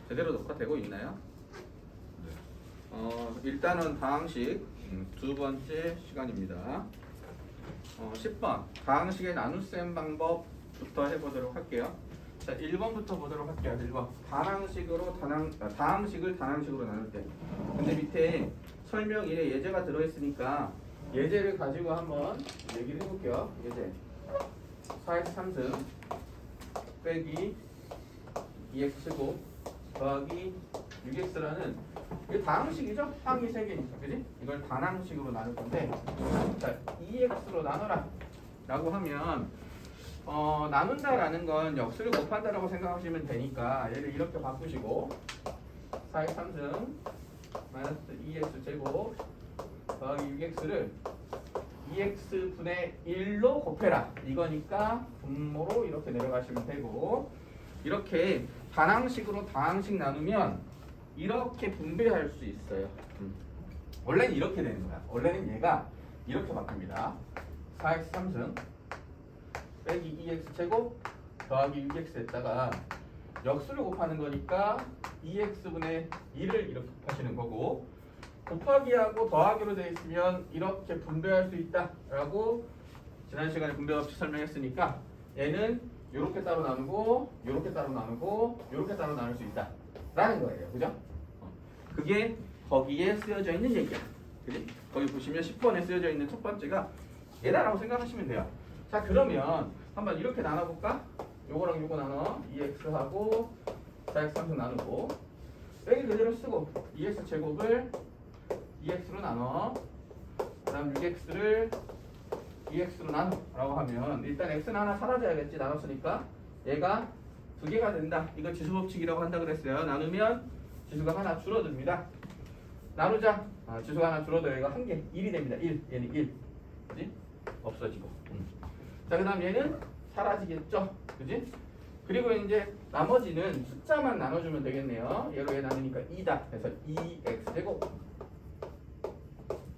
제대로 녹화되고 있나요? 일단은 다항식 두 번째 시간입니다. 10번 다항식의 나눗셈 방법부터 해보도록 할게요. 자, 1번부터 보도록 할게요. 1번 다항식을 단항식으로 나눌 때. 근데 밑에 설명일에 예제가 들어있으니까 예제를 가지고 한번 얘기를 해볼게요. 예제 4x 3승 빼기 2x제곱 더하기 6x라는 이게 다항식이죠? 항이 3개니까 그지? 이걸 단항식으로 나눌 건데, 자 2x로 나눠라 라고 하면 나눈다라는 건 역수를 곱한다라고 생각하시면 되니까 얘를 이렇게 바꾸시고 4x 3승 마이너스 2x제곱 더하기 6x를 2x분의 1로 곱해라 이거니까 분모로 이렇게 내려가시면 되고, 이렇게 단항식으로 다항식 나누면 이렇게 분배할 수 있어요. 원래는 이렇게 되는 거야. 원래는 얘가 이렇게 바뀝니다. 4x 3승 빼기 2x제곱 더하기 6x에다가 역수를 곱하는 거니까 2x분의 1을 이렇게 곱하시는 거고, 곱하기하고 더하기로 되어 있으면 이렇게 분배할 수 있다라고 지난 시간에 분배 법칙 설명했으니까 얘는 이렇게 따로 나누고 이렇게 따로 나누고 이렇게 따로 나눌 수 있다라는 거예요. 그죠? 그게 거기에 쓰여져 있는 얘기야. 그지? 거기 보시면 10번에 쓰여져 있는 첫 번째가 얘다라고 생각하시면 돼요. 자, 그러면 한번 이렇게 나눠볼까? 요거랑 요거 나눠 2x하고 4x 3승 나누고 빼기 그대로 쓰고 2x제곱을 2x로 나눠 그 다음 6x를 2x로 나눠 라고 하면 일단 x는 하나 사라져야겠지. 나눴으니까 얘가 두 개가 된다. 이거 지수법칙이라고 한다 그랬어요. 나누면 지수가 하나 줄어듭니다. 나누자. 지수가 하나 줄어도 얘가 한 개 1이 됩니다. 1. 얘는 1. 그지? 없어지고. 자, 그 다음 얘는 사라지겠죠. 그지? 그리고 이제 나머지는 숫자만 나눠주면 되겠네요. 얘로 얘 나누니까 2다. 그래서 2x제곱.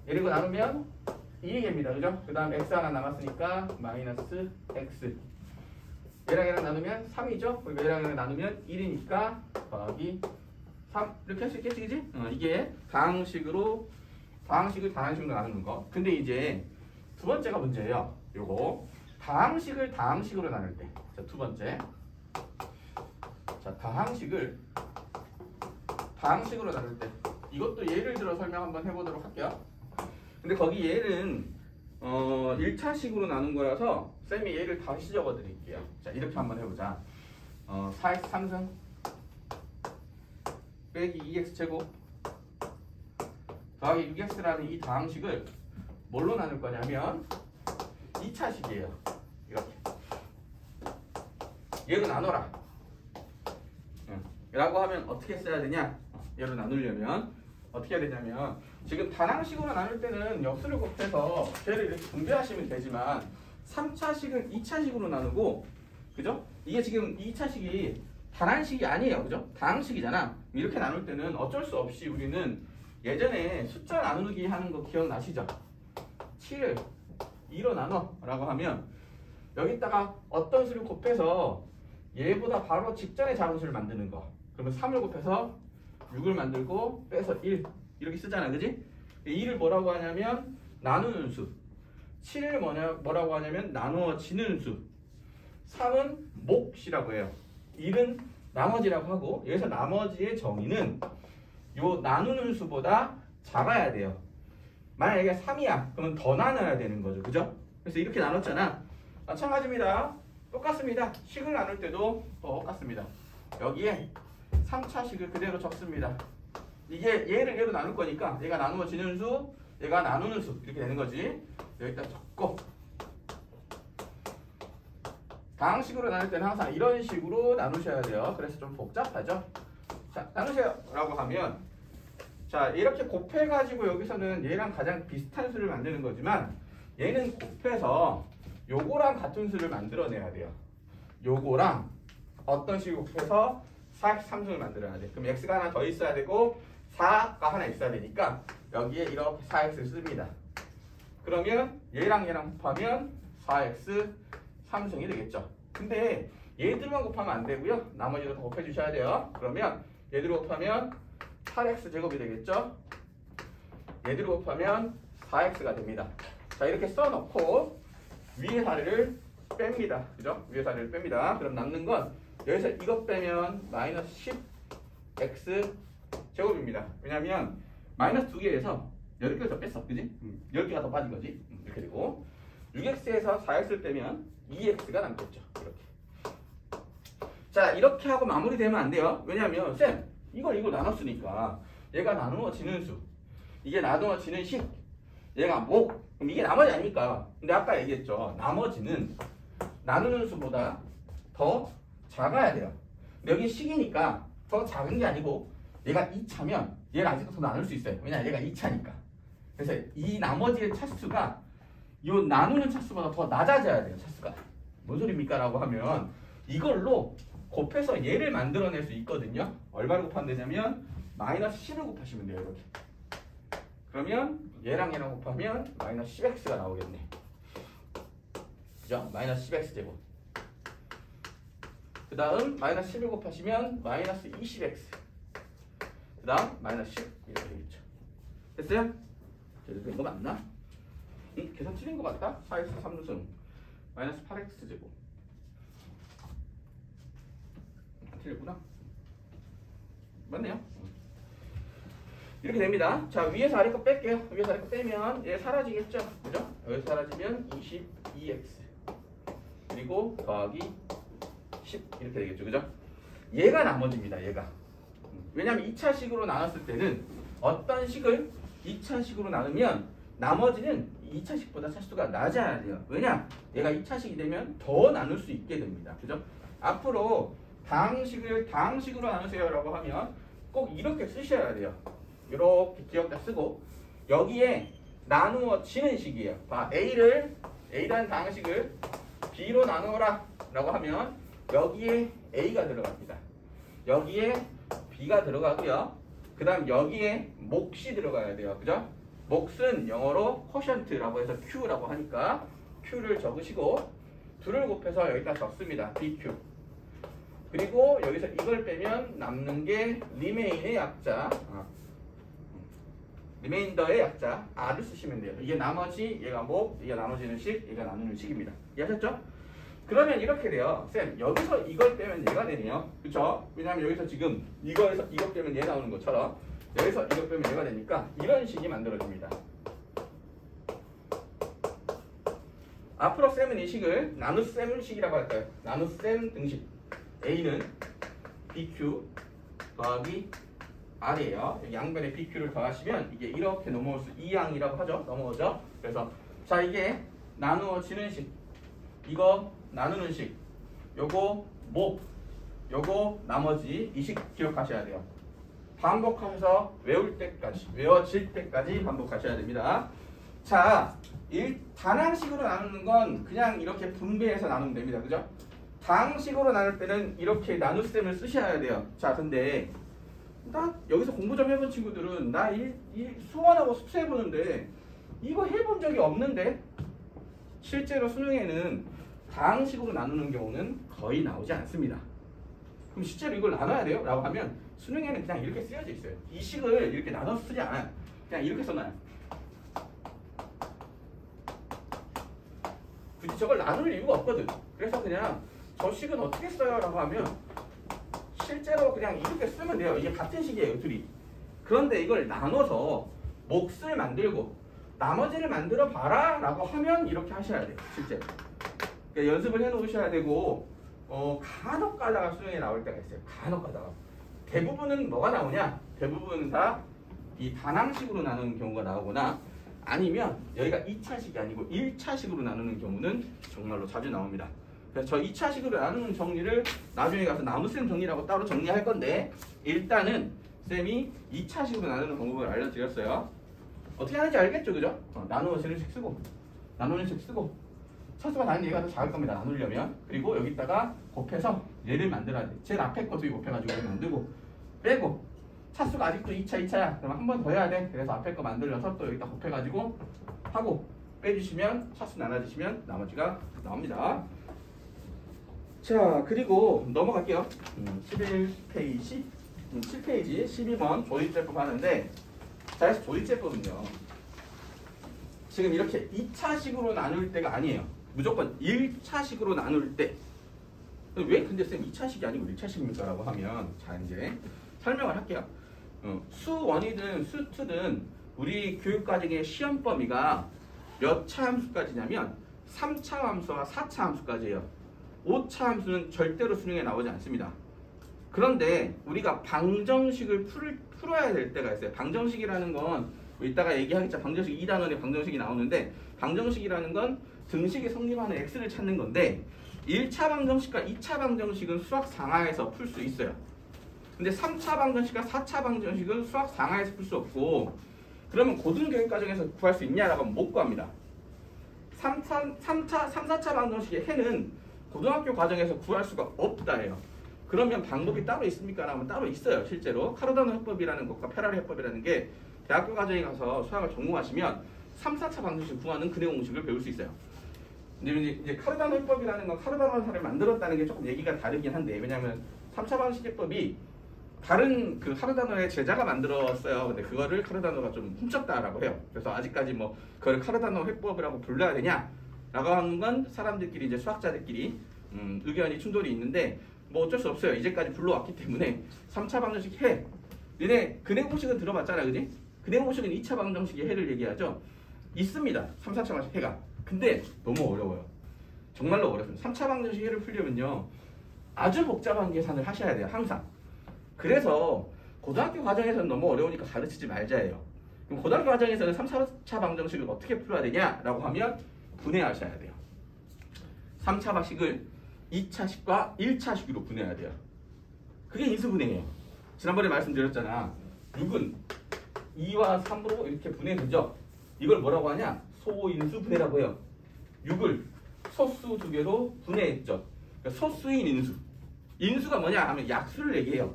얘리고 나누면 1이 됩니다. 그죠? 그 다음 x 하나 남았으니까 마이너스 x. 얘랑 얘랑 나누면 3이죠? 그리고 얘랑 얘랑 나누면 1이니까 더하기 3. 이렇게 할 수 있겠지? 그지? 이게 다항식을 단항식으로 나누는 거. 근데 이제 두 번째가 문제예요. 요거 다항식을 다항식으로 나눌 때. 자, 두 번째. 자, 다항식을 다항식으로 나눌 때. 이것도 예를 들어 설명 한번 해보도록 할게요. 근데 거기 얘는 1차식으로 나눈 거라서 쌤이 얘를 다시 적어 드릴게요. 자, 이렇게 한번 해보자. 4x 3승 빼기 2x제곱 더하기 6x라는 이 다항식을 뭘로 나눌 거냐면 2차식이에요. 이렇게 얘로 나눠라 라고 하면 어떻게 써야 되냐? 얘로 나누려면 어떻게 해야 되냐면, 지금 단항식으로 나눌 때는 역수를 곱해서 걔를 이렇게 분배하시면 되지만 3차식은 2차식으로 나누고, 그죠? 이게 지금 2차식이 단항식이 아니에요. 그죠? 다항식이잖아. 이렇게 나눌 때는 어쩔 수 없이 우리는 예전에 숫자 나누기 하는 거 기억나시죠? 7을 2로 나눠 라고 하면 여기다가 어떤 수를 곱해서 얘보다 바로 직전에 작은 수를 만드는 거. 그러면 3을 곱해서 6을 만들고 빼서 1 이렇게 쓰잖아. 그지? 2를 뭐라고 하냐면 나누는 수, 7을 뭐라고 하냐면 나누어지는 수, 3은 몫이라고 해요. 1은 나머지라고 하고, 여기서 나머지의 정의는 요 나누는 수보다 작아야 돼요. 만약에 3이야 그러면 더 나눠야 되는 거죠. 그죠? 그래서 이렇게 나눴잖아. 마찬가지입니다. 똑같습니다. 식을 나눌 때도 똑같습니다. 여기에 3차식을 그대로 적습니다. 이게 얘를 얘로 나눌 거니까 얘가 나누어지는 수, 얘가 나누는 수 이렇게 되는 거지. 여기다 적고, 다항식으로 나눌 때는 항상 이런 식으로 나누셔야 돼요. 그래서 좀 복잡하죠. 자, 나누세요 라고 하면, 자, 이렇게 곱해가지고 여기서는 얘랑 가장 비슷한 수를 만드는 거지만 얘는 곱해서 요거랑 같은 수를 만들어내야 돼요. 요거랑 어떤 식으로 곱해서 4x 3승을 만들어야 돼. 그럼 x가 하나 더 있어야 되고 4가 하나 있어야 되니까 여기에 이렇게 4x를 씁니다. 그러면 얘랑 얘랑 곱하면 4x 3승이 되겠죠. 근데 얘들만 곱하면 안 되고요. 나머지도 다 곱해 주셔야 돼요. 그러면 얘들을 곱하면 8x 제곱이 되겠죠? 얘들을 곱하면 4x가 됩니다. 자, 이렇게 써놓고 위에 사례를 뺍니다. 그죠? 위에 사례를 뺍니다. 그럼 남는 건 여기서 이것 빼면 마이너스 10x 제곱입니다. 왜냐면 마이너스 2개에서 10개를 더 뺐어. 그지? 10개가 더 빠진 거지. 이렇게 되고 6x에서 4x를 빼면 2x가 남겠죠. 이렇게. 자, 이렇게 하고 마무리되면 안 돼요. 왜냐면 쌤, 이걸 나눴으니까 얘가 나누어지는 수, 이게 나누어지는 식, 얘가 목, 그럼 이게 나머지 아닙니까? 근데 아까 얘기했죠. 나머지는 나누는 수보다 더 작아야 돼요. 근데 여기 식이니까 더 작은 게 아니고 얘가 2차면 얘가 아직도 더 나눌 수 있어요. 왜냐 얘가 2차니까. 그래서 이 나머지의 차수가 이 나누는 차수보다 더 낮아져야 돼요. 차수가. 뭔 소리입니까? 라고 하면 이걸로 곱해서 얘를 만들어낼 수 있거든요. 얼마를 곱하면 되냐면 마이너스 10을 곱하시면 돼요. 이렇게. 그러면 얘랑 곱하면 마이너스 10x가 나오겠네. 그죠? 마이너스 10x 제곱. 그 다음 마이너스 10을 곱하시면 마이너스 20x. 그 다음 마이너스 10 이렇게 되겠죠. 됐어요? 제대로 된 거 맞나? 계산 틀린 거 같다? 4x 3승 마이너스 8x 제곱. 틀렸구나. 맞네요. 이렇게 됩니다. 자, 위에서 아래 거 뺄게요. 위에서 아래 거 빼면 얘 사라지겠죠? 그죠? 여기 사라지면 22x 그리고 더하기 10 이렇게 되겠죠. 그죠? 얘가 나머지입니다. 얘가. 왜냐면 2차식으로 나눴을 때는 어떤 식을 2차식으로 나누면 나머지는 2차식보다 차수가 낮아야 돼요. 왜냐? 얘가 2차식이 되면 더 나눌 수 있게 됩니다. 그죠? 앞으로 다항식을 다항식으로 나누세요 라고 하면 꼭 이렇게 쓰셔야 돼요. 이렇게 기억다 쓰고 여기에 나누어지는 식이에요. A라는 다항식을 B로 나누어라 라고 하면 여기에 A가 들어갑니다. 여기에 B가 들어가고요. 그 다음 여기에 몫이 들어가야 돼요. 그죠? 몫은 영어로 quotient라고 해서 Q라고 하니까 Q를 적으시고 둘을 곱해서 여기다 적습니다. BQ. 그리고 여기서 이걸 빼면 남는 게 remain의 약자, 리메인더의 약자 R을 쓰시면 돼요. 이게 나머지, 얘가 목, 이게 나눠지는 식, 얘가 나누는 식입니다. 이해하셨죠? 그러면 이렇게 돼요. 쌤, 여기서 이걸 빼면 얘가 되네요. 그쵸? 왜냐면 여기서 지금 이거에서 이거 빼면 얘 나오는 것처럼 여기서 이거 빼면 얘가 되니까 이런 식이 만들어집니다. 앞으로 쌤은 이 식을 나눗셈 식이라고 할까요? 나눗셈 등식. A는 BQ 더하기 R이에요. 양변에 BQ를 더하시면 이게 이렇게 넘어올 수, 이항이라고 하죠. 넘어오죠. 그래서 자, 이게 나누어지는 식, 이거 나누는 식, 요거 목, 요거 나머지 이 식 기억하셔야 돼요. 반복하면서 외워질 때까지 반복하셔야 됩니다. 자, 단항식으로 나누는 건 그냥 이렇게 분배해서 나누면 됩니다. 그죠? 다항식으로 나눌 때는 이렇게 나눗셈을 쓰셔야 돼요. 자, 근데 나 여기서 공부 좀 해본 친구들은 나 수원하고 숙제해보는데 이거 해본 적이 없는데 실제로 수능에는 다항식으로 나누는 경우는 거의 나오지 않습니다. 그럼 실제로 이걸 나눠야 돼요? 라고 하면 수능에는 그냥 이렇게 쓰여져 있어요. 이 식을 이렇게 나눠서 쓰지 않아요. 그냥 이렇게 써놔요. 굳이 저걸 나눌 이유가 없거든. 그래서 그냥 저 식은 어떻게 써요? 라고 하면 실제로 그냥 이렇게 쓰면 돼요. 이게 같은 식이에요, 둘이. 그런데 이걸 나눠서 몫을 만들고 나머지를 만들어 봐라 라고 하면 이렇게 하셔야 돼요, 실제로. 그러니까 연습을 해 놓으셔야 되고 간혹 가다가 수능에 나올 때가 있어요. 간혹 가다가. 대부분은 뭐가 나오냐? 대부분은 다 이 단항식으로 나누는 경우가 나오거나 아니면 여기가 2차식이 아니고 1차식으로 나누는 경우는 정말로 자주 나옵니다. 그래서 저 2차식으로 나누는 정리를 나중에 가서 나눗셈 정리라고 따로 정리할 건데 일단은 쌤이 2차식으로 나누는 방법을 알려드렸어요. 어떻게 하는지 알겠죠? 그죠? 나누어지는 식 쓰고 나누는 식 쓰고 차수가 다른 얘가 더 작을 겁니다. 나누려면. 그리고 여기다가 곱해서 얘를 만들어야 돼. 제일 앞에 거 두개 곱해가지고 얘를 만들고 빼고 차수가 아직도 2차야. 그러면 한 번 더 해야 돼. 그래서 앞에 거 만들어서 또 여기다 곱해가지고 하고 빼주시면 차수 나눠주시면 나머지가 나옵니다. 자, 그리고 넘어갈게요. 11페이지 7페이지 12번 조립제법 하는데, 자, 그래서 조립제법은요, 지금 이렇게 2차식으로 나눌 때가 아니에요. 무조건 1차식으로 나눌 때. 왜 근데 쌤 2차식이 아니고 1차식입니까? 라고 하면, 자, 이제 설명을 할게요. 수1이든 수2든 우리 교육과정의 시험 범위가 몇 차 함수까지냐면 3차 함수와 4차 함수까지예요. 5차 함수는 절대로 수능에 나오지 않습니다. 그런데 우리가 방정식을 풀어야 될 때가 있어요. 방정식이라는 건 이따가 얘기하겠죠. 방정식 2단원에 방정식이 나오는데, 방정식이라는 건 등식이 성립하는 x를 찾는 건데, 1차 방정식과 2차 방정식은 수학 상하에서 풀 수 있어요. 근데 3차 방정식과 4차 방정식은 수학 상하에서 풀 수 없고, 그러면 고등교육과정에서 구할 수 있냐라고 하면 못 구합니다. 3, 4차 방정식의 해는 고등학교 과정에서 구할 수가 없다예요. 그러면 방법이 따로 있습니까? 라면 따로 있어요. 실제로 카르다노 해법이라는 것과 페라리 해법이라는 게 대학교 과정에 가서 수학을 전공하시면 3, 4차 방정식 구하는 근해 공식을 배울 수 있어요. 근데 이제 카르다노 해법이라는 건 카르다노 사를 만들었다는 게 조금 얘기가 다르긴 한데, 왜냐하면 3차 방정식 해법이 다른 그 카르다노의 제자가 만들었어요. 근데 그거를 카르다노가 좀 훔쳤다라고 해요. 그래서 아직까지 뭐 그걸 카르다노 해법이라고 불러야 되냐라고 하는 건 사람들끼리, 이제 수학자들끼리 의견이 충돌이 있는데, 뭐 어쩔 수 없어요. 이제까지 불러왔기 때문에 3차 방정식 해. 얘네 근해 공식은 들어봤잖아, 그지? 근해 공식은 2차 방정식의 해를 얘기하죠. 있습니다. 3, 4차 방정식 해가. 근데 너무 어려워요. 정말로 어렵습니다. 3차 방정식 해를 풀려면요, 아주 복잡한 계산을 하셔야 돼요. 항상. 그래서 고등학교 과정에서는 너무 어려우니까 가르치지 말자예요. 그럼 고등학교 과정에서는 3, 4차 방정식을 어떻게 풀어야 되냐라고 하면 분해하셔야 돼요. 3차 방식을 2차식과 1차식으로 분해해야 돼요. 그게 인수분해예요. 지난번에 말씀드렸잖아. 6은 2와 3으로 이렇게 분해되죠. 이걸 뭐라고 하냐? 소인수분해라고 해요. 6을 소수 두 개로 분해했죠. 그러니까 소수인 인수. 인수가 뭐냐 하면 약수를 얘기해요.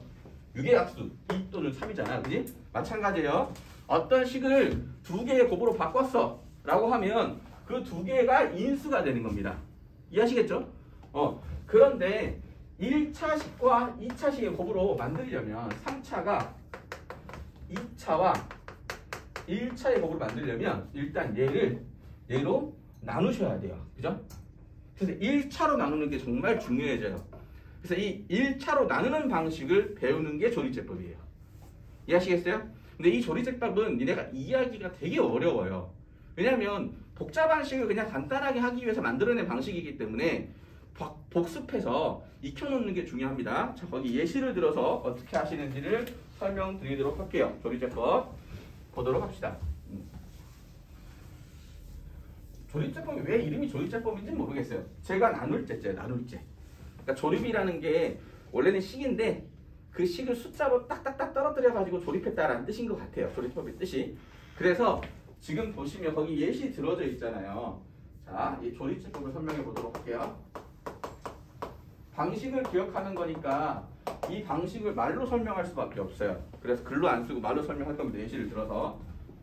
6의 약수 2 또는 3이잖아. 그지? 마찬가지예요. 어떤 식을 두 개의 곱으로 바꿨어 라고 하면 그 두 개가 인수가 되는 겁니다. 이해하시겠죠? 그런데 1차식과 2차식의 곱으로 만들려면 3차가 2차와 1차의 곱으로 만들려면 일단 얘로 나누셔야 돼요. 그죠? 그래서 1차로 나누는 게 정말 중요해져요. 그래서 이 1차로 나누는 방식을 배우는 게 조립제법이에요. 이해하시겠어요? 근데 이 조립제법은 니네가 이해하기가 되게 어려워요. 왜냐하면 복잡한 식을 그냥 간단하게 하기 위해서 만들어낸 방식이기 때문에 복습해서 익혀놓는 게 중요합니다. 자, 거기 예시를 들어서 어떻게 하시는지를 설명드리도록 할게요. 조립제법 보도록 합시다. 조립제법이 왜 이름이 조립제법인지 모르겠어요. 제가 나눌제죠. 나눌제. 그러니까 조립이라는 게 원래는 식인데 그 식을 숫자로 딱딱딱 떨어뜨려가지고 조립했다라는 뜻인 것 같아요. 조립법의 뜻이. 그래서 지금 보시면 거기 예시 들어져 있잖아요. 자, 이 조립제법을 설명해 보도록 할게요. 방식을 기억하는 거니까 이 방식을 말로 설명할 수밖에 없어요. 그래서 글로 안 쓰고 말로 설명할 겁니다. 예시를 들어서.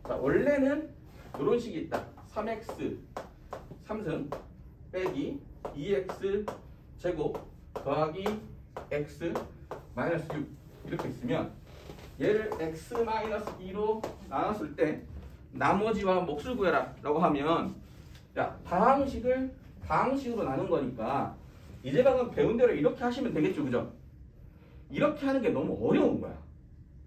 자, 원래는 이런 식이 있다. 3x 3승 빼기 2x 제곱 더하기 x 마이너스 6 이렇게 있으면 얘를 x 마이너스 2로 나눴을 때 나머지와 몫을 구해라 라고 하면, 야, 다항식으로 나눈 거니까 이제 방금 배운 대로 이렇게 하시면 되겠죠. 그죠? 이렇게 하는 게 너무 어려운 거야.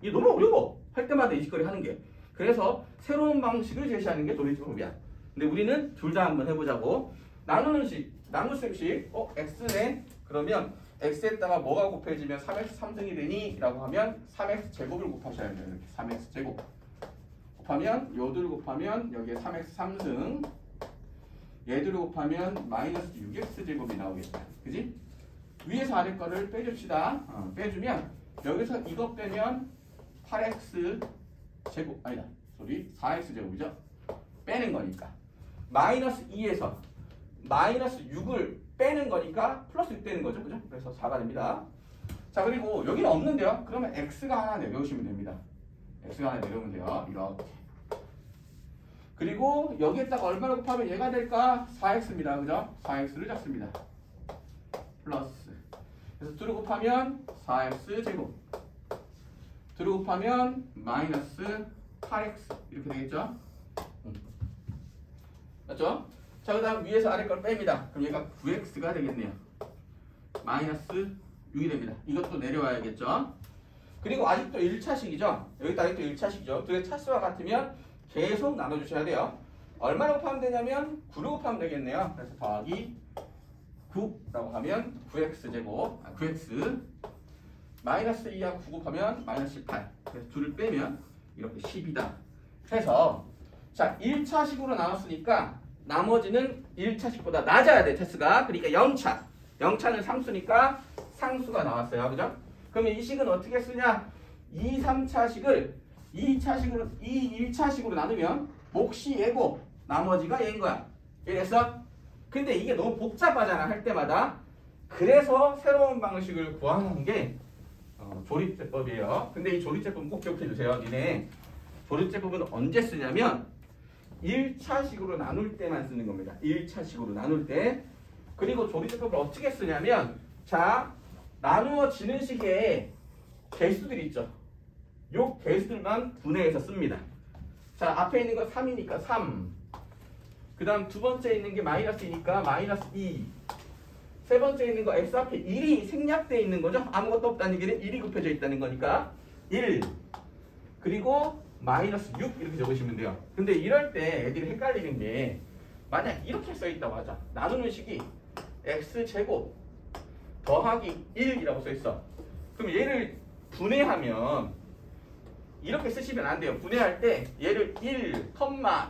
이게 너무 어려워. 할 때마다 이 짓거리 하는 게. 그래서 새로운 방식을 제시하는 게 조립제법이야. 근데 우리는 둘 다 한번 해보자고. 나누는 식, 나눗셈식, x네. 그러면 x에다가 뭐가 곱해지면 3x 3승이 되니? 라고 하면 3x 제곱을 곱하셔야 돼요. 이렇게 3x 제곱 곱하면 요들 곱하면 여기에 3x 3승, 얘들을 곱하면 마이너스 6x 제곱이 나오겠다. 그지? 위에서 아래 거를 빼줍시다. 빼주면 여기서 이거 빼면 8x 제곱, 아니다, 소리 4x 제곱이죠. 빼는 거니까 마이너스 2에서 마이너스 6을 빼는 거니까 플러스 6 되는 거죠. 그죠? 그래서 4가 됩니다. 자, 그리고 여기는 없는데요. 그러면 x가 하나 내려오시면 됩니다. x가 하나 내려오면 돼요. 이렇게. 그리고 여기에다가 얼마나 곱하면 얘가 될까? 4x입니다. 그죠? 4x를 잡습니다. 플러스. 그래서 2를 곱하면 4x 제곱. 2를 곱하면 마이너스 8x 이렇게 되겠죠? 맞죠? 자, 그 다음 위에서 아래 걸 뺍니다. 그럼 얘가 9x가 되겠네요. 마이너스 6이 됩니다. 이것도 내려와야겠죠? 그리고 아직도 1차식이죠? 여기도 아직도 1차식이죠? 두 개 차수와 같으면 계속 나눠주셔야 돼요. 얼마나 곱하면 되냐면 9를 곱하면 되겠네요. 그래서 더하기 9라고 하면 9x제곱, 9x 마이너스 2하고 9 곱하면 마이너스 18. 그래서 2를 빼면 이렇게 10이다. 해서 자 1차식으로 나눴으니까 나머지는 1차식보다 낮아야 돼, 차수가. 그러니까 0차. 0차는 상수니까 상수가 나왔어요. 그죠? 그러면 이 식은 어떻게 쓰냐? 2, 3차식을 2차식으로 1차식으로 나누면 몫이 얘고 나머지가 얘인 거야. 이해됐어? 근데 이게 너무 복잡하잖아, 할 때마다. 그래서 새로운 방식을 구하는 게 조립제법이에요. 근데 이 조립제법은 꼭 기억해 주세요. 니네 조립제법은 언제 쓰냐면 1차식으로 나눌 때만 쓰는 겁니다. 1차식으로 나눌 때. 그리고 조립제법을 어떻게 쓰냐면 자, 나누어지는 식의 개수들이 있죠. 요 개수들만 분해해서 씁니다. 자, 앞에 있는 거 3이니까 3. 그 다음 두 번째 있는 게 마이너스이니까 마이너스 2. 세 번째 있는 거 x 앞에 1이 생략되어 있는 거죠. 아무것도 없다는 얘기는 1이 곱해져 있다는 거니까 1. 그리고 마이너스 6 이렇게 적으시면 돼요. 근데 이럴 때 애들이 헷갈리는 게 만약 이렇게 써있다고 하자. 나누는 식이 x제곱 더하기 1이라고 써있어. 그럼 얘를 분해하면 이렇게 쓰시면 안 돼요. 분해할 때 얘를 1,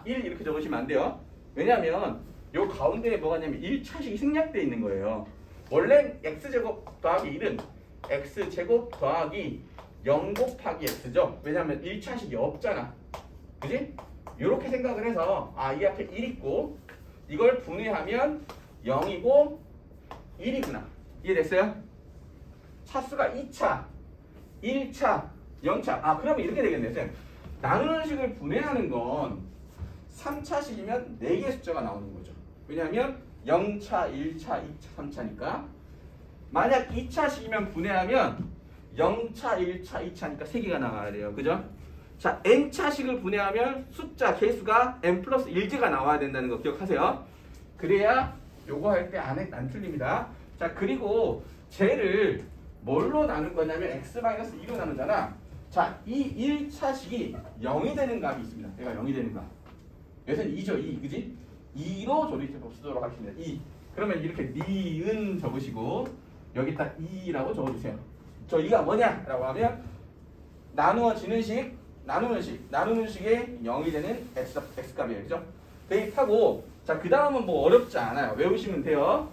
1 이렇게 적으시면 안 돼요. 왜냐하면 요 가운데에 뭐가 있냐면 1차식이 생략되어 있는 거예요. 원래 x제곱 더하기 1은 x제곱 더하기 0 곱하기 x죠. 왜냐하면 1차식이 없잖아. 그지? 이렇게 생각을 해서 이 앞에 1 있고 이걸 분해하면 0이고 1이구나. 이해됐어요? 차수가 2차, 1차, 0차. 그러면 이렇게 되겠네요. 쌤. 나누는 식을 분해하는 건 3차식이면 4개의 숫자가 나오는 거죠. 왜냐하면 0차, 1차, 2차, 3차니까. 만약 2차식이면 분해하면 0차, 1차, 2차니까 3개가 나와야 돼요. 그죠? 자, n차식을 분해하면 숫자, 개수가 n 플러스 1개가 나와야 된다는 거 기억하세요. 그래야 요거 할 때 안 틀립니다. 자, 그리고 쟤를 뭘로 나눌 거냐면 x-2로 나누잖아. 자, 이 1차식이 0이 되는 값이 있습니다. 얘가 0이 되는 값. 여기서는 2죠, 2. 그지? 2로 조립제법 쓰도록 하겠습니다. 2. 그러면 이렇게 니은 적으시고 여기다 2라고 적어주세요. 저 2가 뭐냐라고 하면 나누어지는 식, 나누는 식에 0이 되는 x값이에요. 그죠? 대입하고 자, 그 다음은 뭐 어렵지 않아요. 외우시면 돼요.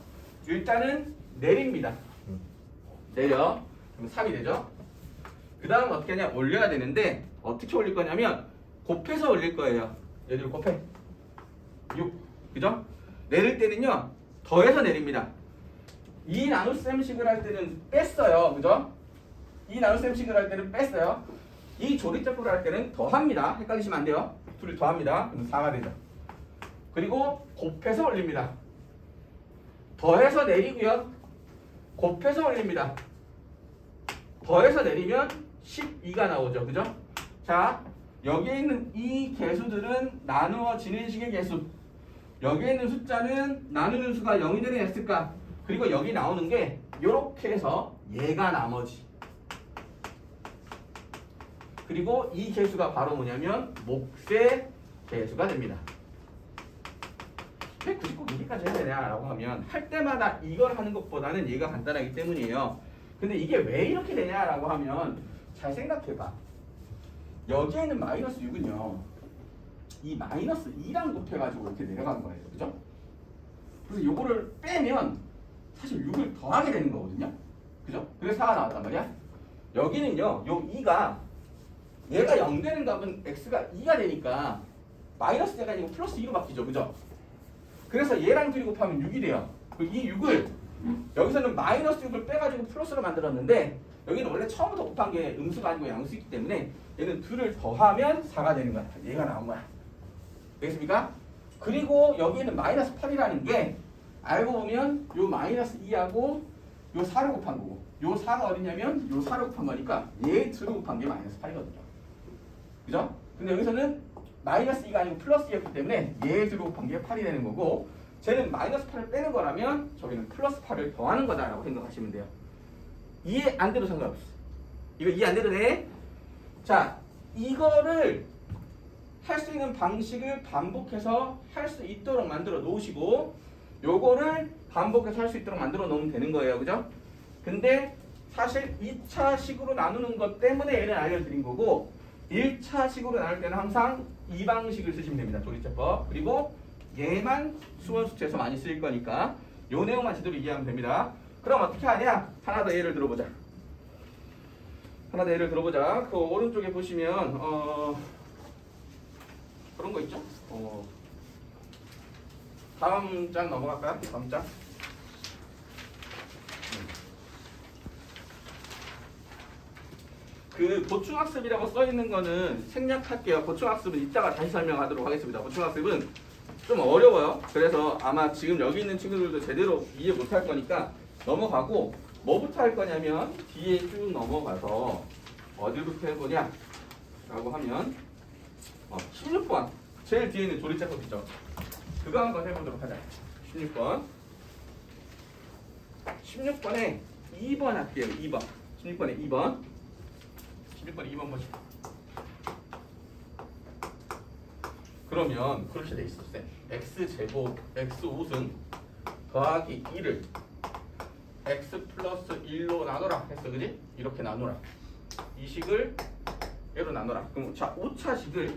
일단은 내립니다. 내려. 그럼 3이 되죠? 그 다음 어떻게 하냐? 올려야 되는데 어떻게 올릴 거냐면 곱해서 올릴 거예요. 얘들 곱해. 6. 그죠? 내릴 때는요. 더해서 내립니다. 이 나눗셈식을 할 때는 뺐어요. 그죠? 이 나눗셈식을 할 때는 뺐어요. 이 조립제법을 할 때는 더합니다. 헷갈리시면 안 돼요. 둘이 더합니다. 그럼 4가 되죠. 그리고 곱해서 올립니다. 더해서 내리고요. 곱해서 올립니다. 더해서 내리면 12가 나오죠. 그죠? 자, 여기에 있는 이 개수들은 나누어지는 식의 개수. 여기에 있는 숫자는 나누는 수가 0이 되는 x값. 그리고 여기 나오는 게 이렇게 해서 얘가 나머지. 그리고 이 개수가 바로 뭐냐면 몫의 개수가 됩니다. 왜 굳이 꼭 여기까지 해야 되냐라고 하면 할 때마다 이걸 하는 것보다는 얘가 간단하기 때문이에요. 근데 이게 왜 이렇게 되냐라고 하면 잘 생각해봐. 여기에 있는 마이너스 6은요. 이 마이너스 2랑 곱해가지고 이렇게 내려간 거예요. 그죠? 그래서 요거를 빼면 사실 6을 더하게 되는 거거든요. 그죠? 그래서 4가 나왔단 말이야. 여기는요. 요 2가 얘가 0 되는 값은 x가 2가 되니까 마이너스 제가 아니고 플러스 2로 바뀌죠. 그죠? 그래서 얘랑 둘이 곱하면 6이 돼요. 이 6을 여기서는 마이너스 6을 빼가지고 플러스로 만들었는데 여기는 원래 처음부터 곱한 게 음수가 아니고 양수이기 때문에 얘는 2를 더하면 4가 되는 거야. 얘가 나온 거야. 되겠습니까? 그리고 여기에는 마이너스 8이라는 게 알고 보면 요 마이너스 2하고 요 4를 곱한 거고 요 4가 어디냐면 요 4로 곱한 거니까 얘 2로 곱한 게 마이너스 8이거든요. 그죠? 근데 여기서는 마이너스 2가 아니고 플러스 2였기 때문에 얘 2로 곱한 게 8이 되는 거고 쟤는 마이너스 8을 빼는 거라면 저기는 플러스 8을 더하는 거다라고 생각하시면 돼요. 이해 안 돼도 상관없어. 이거 이해 안 돼도 돼? 자, 이거를 할 수 있는 방식을 반복해서 할 수 있도록 만들어 놓으시고 요거를 반복해서 할 수 있도록 만들어 놓으면 되는 거예요. 그죠? 근데 사실 2차식으로 나누는 것 때문에 얘를 알려드린 거고 1차식으로 나눌 때는 항상 이 방식을 쓰시면 됩니다. 조리제법. 그리고 얘만 수원수투에서 많이 쓰일 거니까 요 내용만 제대로 이해하면 됩니다. 그럼 어떻게 하냐? 하나 더 예를 들어보자. 하나 더 예를 들어보자. 그 오른쪽에 보시면 그런 거 있죠? 다음 장 넘어갈까요? 다음 장. 그 보충학습이라고 써 있는 거는 생략할게요. 보충학습은 이따가 다시 설명하도록 하겠습니다. 보충학습은 좀 어려워요. 그래서 아마 지금 여기 있는 친구들도 제대로 이해 못할 거니까 넘어가고 뭐부터 할 거냐면 뒤에 쭉 넘어가서 어디부터 해보냐 라고 하면 16번 제일 뒤에 있는 조리제법 있죠. 그거 한번 해보도록 하자. 16번 16번에 2번 할게요. 2번 16번에 2번 16번에 2번 보시죠. 그러면 그렇게 돼 있었어요. x제곱 x5승 더하기 1을 x 플러스 1로 나눠라 했어. 그지? 이렇게 나눠라. 이 식을 얘로 나눠라. 그럼 자 5차식을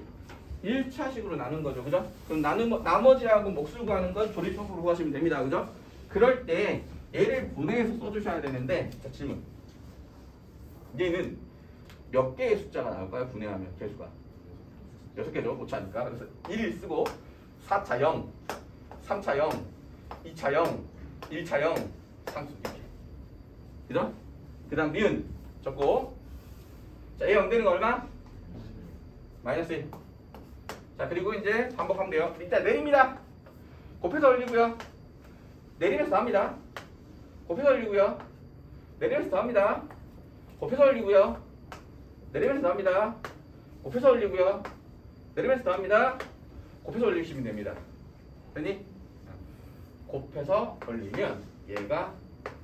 1차식으로 나눈 거죠. 그죠? 그럼 나머지하고 몫을 구하는 건 조리법으로 구하시면 됩니다. 그죠? 그럴 때 얘를 분해해서 써주셔야 되는데 자 질문. 얘는 몇 개의 숫자가 나올까요? 분해하면 개수가 6개죠. 5차니까. 그래서 1 쓰고 4차 0, 3차 0, 2차 0, 1차 0, 상수 이렇게. 그죠? 그 다음 니은 적고 자, 얘 0 되는 거 얼마? 마이너스 1. 자, 그리고 이제 반복하면 돼요. 일단 내립니다. 곱해서 올리고요. 내리면서 더합니다. 곱해서 올리고요. 내리면서 더합니다. 곱해서 올리고요. 내리면서 더합니다. 곱해서 올리고요. 내리면서 더합니다. 곱해서 올리시면 됩니다. 됐니? 곱해서 올리면 얘가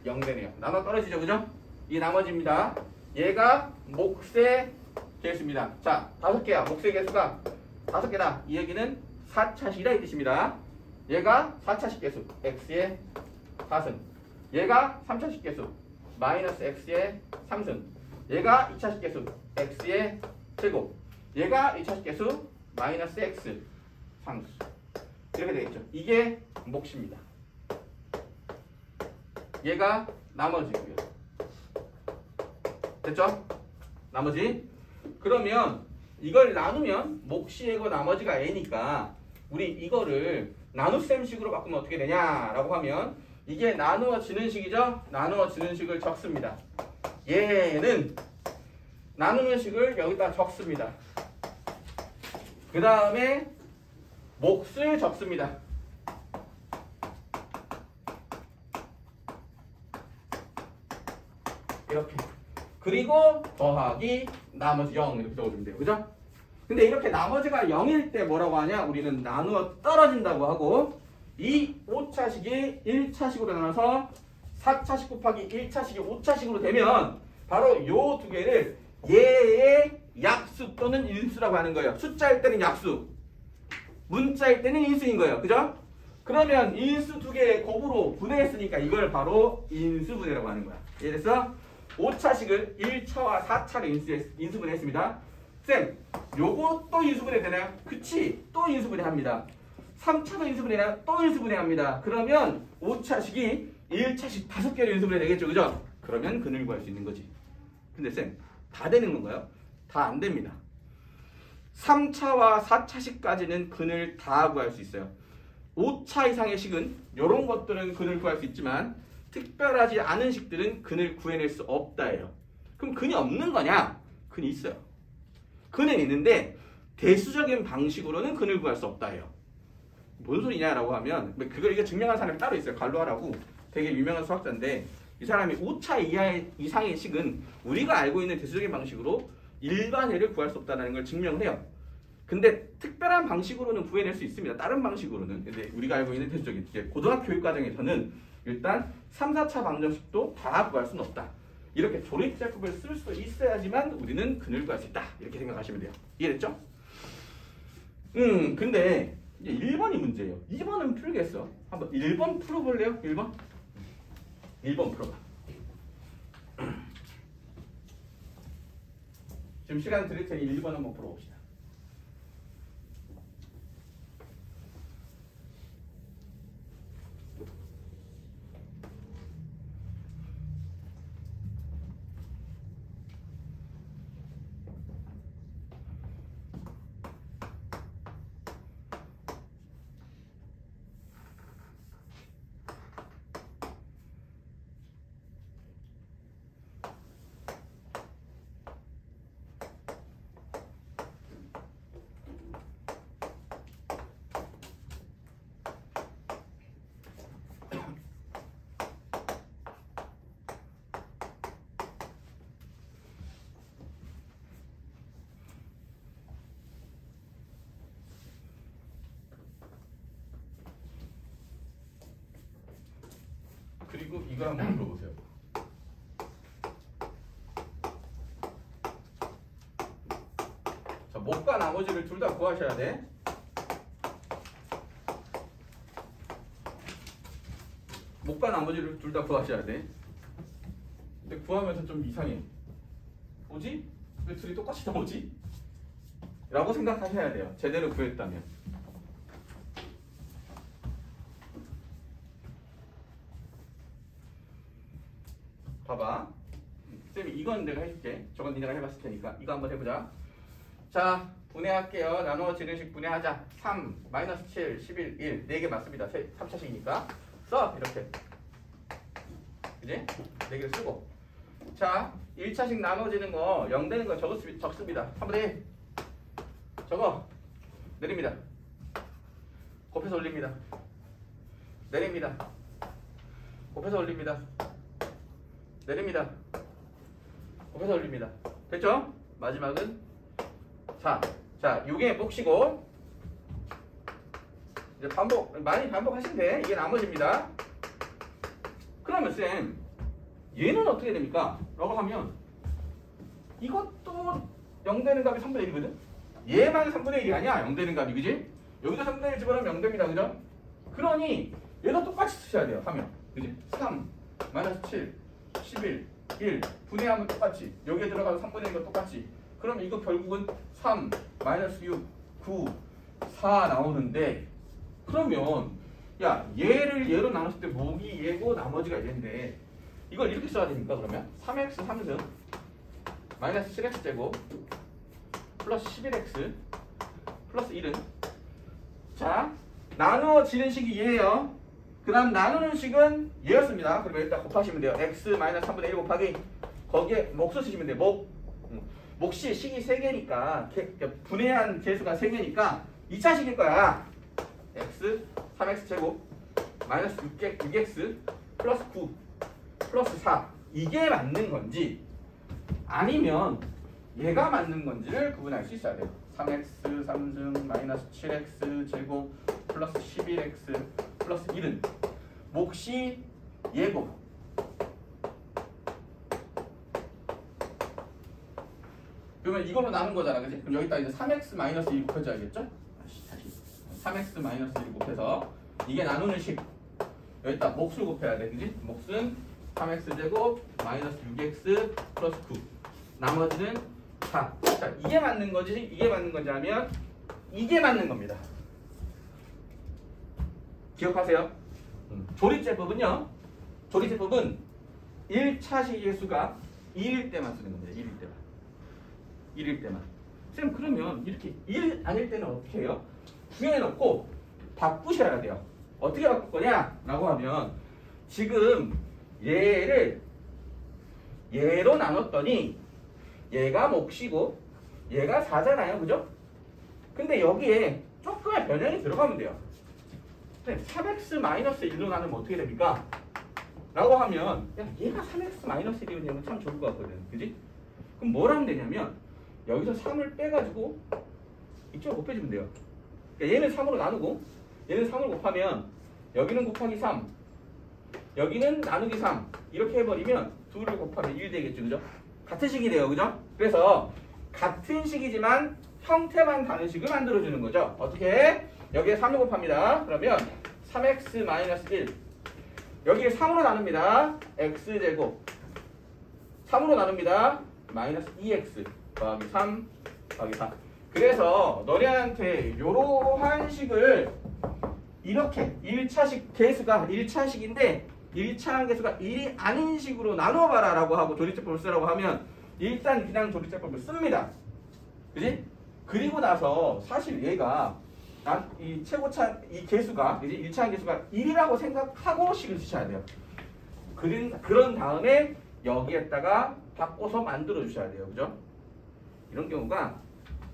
0 되네요. 나눠 떨어지죠. 그죠? 이게 나머지입니다. 얘가 몫의 개수입니다. 자, 5개야. 몫의 개수가 5개다. 이 얘기는 4차식이다 이 뜻입니다. 얘가 4차식 개수 x의 4승. 얘가 3차식 개수 마이너스 x의 3승. 얘가 2차식 개수 x의 제곱. 얘가 2차식 개수 마이너스 x 상수. 이렇게 되겠죠. 이게 몫입니다. 얘가 나머지고요. 됐죠? 나머지. 그러면 이걸 나누면 몫이 얘고 나머지가 a니까 우리 이거를 나눗셈식으로 바꾸면 어떻게 되냐라고 하면 이게 나누어지는 식이죠? 나누어지는 식을 적습니다. 얘는 나누는 식을 여기다 적습니다. 그 다음에 몫을 적습니다. 이렇게. 그리고 더하기 나머지 0 이렇게 적어주면 돼요. 그죠? 근데 이렇게 나머지가 0일 때 뭐라고 하냐? 우리는 나누어 떨어진다고 하고 이 5차식이 1차식으로 나눠서 4차식 곱하기 1차식이 5차식으로 되면 바로 요 두 개를 얘의 약수 또는 인수라고 하는 거예요. 숫자일 때는 약수, 문자일 때는 인수인 거예요. 그죠? 그러면 인수 두 개의 곱으로 분해했으니까 이걸 바로 인수분해라고 하는 거야. 이래서 5차식을 1차와 4차로 인수분해했습니다. 쌤, 요거 또 인수분해 되나요? 그치, 또 인수분해 합니다. 3차도 인수분해나 또 인수분해 합니다. 그러면 5차식이 1차식 5개로 인수분해 되겠죠. 그죠? 그러면 근을 구할 수 있는 거지. 근데 쌤, 다 되는 건가요? 다 안 됩니다. 3차와 4차식까지는 근을 다 구할 수 있어요. 5차 이상의 식은 이런 것들은 근을 구할 수 있지만 특별하지 않은 식들은 근을 구해낼 수 없다예요. 그럼 근이 없는 거냐? 근이 있어요. 근은 있는데 대수적인 방식으로는 근을 구할 수 없다예요. 뭔 소리냐라고 하면 그걸 이게 증명한 사람이 따로 있어요. 갈로아라고 되게 유명한 수학자인데 이 사람이 5차 이상의 식은 우리가 알고 있는 대수적인 방식으로 일반해를 구할 수 없다는 걸 증명을 해요. 근데 특별한 방식으로는 구해낼 수 있습니다. 다른 방식으로는. 근데 우리가 알고 있는 대수적인 이제 고등학교 교육 과정에서는 일단 3, 4차 방정식도 다 구할 수는 없다. 이렇게 조립제법을 쓸 수 있어야지만 우리는 근을 구할 수 있다. 이렇게 생각하시면 돼요. 이해됐죠? 근데 이제 1번이 문제예요. 2번은 풀겠어. 한번 1번 풀어볼래요? 1번? 1번 풀어봐. 지금 시간 드릴 테니 1번 한번 풀어봅시다. 그리고 이거 한번 풀어보세요. 자, 목과 나머지를 둘 다 구하셔야 돼. 목과 나머지를 둘 다 구하셔야 돼. 근데 구하면서 좀 이상해. 뭐지? 왜 둘이 똑같이 나오지? 라고 생각하셔야 돼요. 제대로 구했다면. 봐봐. 쌤이 이건 내가 해줄게. 저건 니네가 해봤을 테니까. 이거 한번 해보자. 자, 분해할게요. 나누어지는 식 분해하자. 3, 마이너스 7, 11, 1. 4개 맞습니다. 3차식이니까. 써! 이렇게. 그지? 4개를 쓰고. 자, 1차식 나눠지는 거, 0 되는 거 적습니다. 3분의 1. 적어. 내립니다. 곱해서 올립니다. 내립니다. 곱해서 올립니다. 내립니다. 곱해서 올립니다. 됐죠? 마지막은 4. 자, 요게 몫이고 이제 많이 반복하시면 돼. 이게 나머지입니다. 그러면 쌤, 얘는 어떻게 됩니까? 라고 하면 이것도 0 되는 값이 3분의 1이거든? 얘만 3분의 1이 아니야. 0 되는 값이, 그지? 여기서 3분의 1 집어넣으면 0 됩니다. 그죠? 그러니 얘도 똑같이 쓰셔야 돼요. 하면. 그지? 3, 마이너스 7, 11, 1. 분해하면 똑같이. 여기에 들어가서 3분의 1과 똑같이. 그럼 이거 결국은 3, 마이너스 6, 9, 4 나오는데, 그러면 야, 얘를 얘로 나눴을 때 목이 얘고 나머지가 얘인데 이걸 이렇게 써야 됩니까? 그러면 3x 3승 마이너스 7x 제곱 플러스 11x 플러스 1은, 자, 나누어지는 식이 얘예요. 그 다음 나누는 식은 얘였습니다. 그러면 일단 곱하시면 돼요. x 마이너스 3분의 1 곱하기 거기에 몫을 쓰시면 돼요. 몫이 식이 3개니까 분해한 개수가 3개니까 2차식일 거야. x 3x 제곱 마이너스 6x 플러스 9 플러스 4. 이게 맞는 건지 아니면 얘가 맞는 건지를 구분할 수 있어야 돼요. 3x 3승 마이너스 7x 제곱 플러스 11x 플러스 1은 몫이 얘고 그러면 이걸로 나눈 거잖아, 그치? 그럼 여기다 이제 3x 마이너스 1 곱해줘야겠죠? 다시 3x 마이너스 1 곱해서 이게 나누는 식 여기다 몫을 곱해야 돼, 그치? 몫은 3x 제곱 마이너스 6x 플러스 9 나머지는 4. 자, 이게 맞는 거지 이게 맞는 건지 하면 이게 맞는 겁니다. 기억하세요? 조립제법은요, 조립제법은 1차식의 수가 1일 때만 쓰는 겁니다. 1일 때만. 1일 때만. 쌤, 그러면 이렇게 1 아닐 때는 어떻게 해요? 구해놓고 바꾸셔야 돼요. 어떻게 바꿀 거냐? 라고 하면 지금 얘를 얘로 나눴더니 얘가 몫이고 얘가 4잖아요. 그죠? 근데 여기에 조금의 변형이 들어가면 돼요. 3x 마이너스 1로 나누면 어떻게 됩니까? 라고 하면 야 얘가 3x-1이 되면 참 좋을 것 같거든. 그지? 그럼 뭘 하면 되냐면 여기서 3을 빼가지고 이쪽으로 곱해주면 돼요. 그러니까 얘는 3으로 나누고 얘는 3을 곱하면 여기는 곱하기 3 여기는 나누기 3 이렇게 해버리면 2를 곱하면 1 되겠죠. 그죠? 같은 식이네요. 그죠? 그래서 같은 식이지만 형태만 다른 식을 만들어주는 거죠. 어떻게? 여기에 3을 곱합니다. 그러면 3x-1 여기에 3으로 나눕니다. x제곱 3으로 나눕니다. 마이너스 2x 더하기 3 더하기 4 그래서 너네한테 이러한 식을 이렇게 1차식 개수가 1차식인데 1차항 개수가 1이 아닌 식으로 나눠봐라 라고 하고 조리제법을 쓰라고 하면 일단 그냥 조리제법을 씁니다. 그지? 그리고 나서 사실 얘가 이 최고차 이 개수가 그지? 1차항 개수가 1이라고 생각하고 식을 쓰셔야 돼요. 그런 다음에 여기에다가 바꿔서 만들어 주셔야 돼요. 그죠? 이런 경우가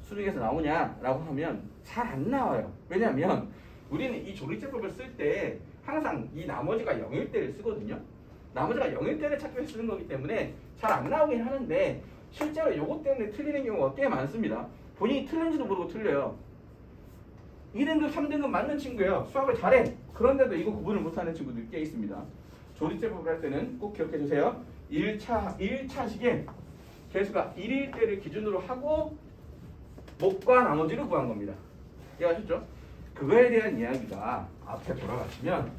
수능에서 나오냐라고 하면 잘 안 나와요. 왜냐면 우리는 이 조리제법을 쓸 때 항상 이 나머지가 0일 때를 쓰거든요. 나머지가 0일 때를 찾기 위해서 쓰는 거기 때문에 잘 안 나오긴 하는데 실제로 이것 때문에 틀리는 경우가 꽤 많습니다. 본인이 틀린지도 모르고 틀려요. 2등급, 3등급 맞는 친구예요. 수학을 잘해. 그런데도 이거 구분을 못하는 친구들 꽤 있습니다. 조리제법을 할 때는 꼭 기억해 주세요. 1차식에 개수가 1일 때를 기준으로 하고 목과 나머지를 구한 겁니다. 이해하셨죠? 그거에 대한 이야기가 앞에 돌아가시면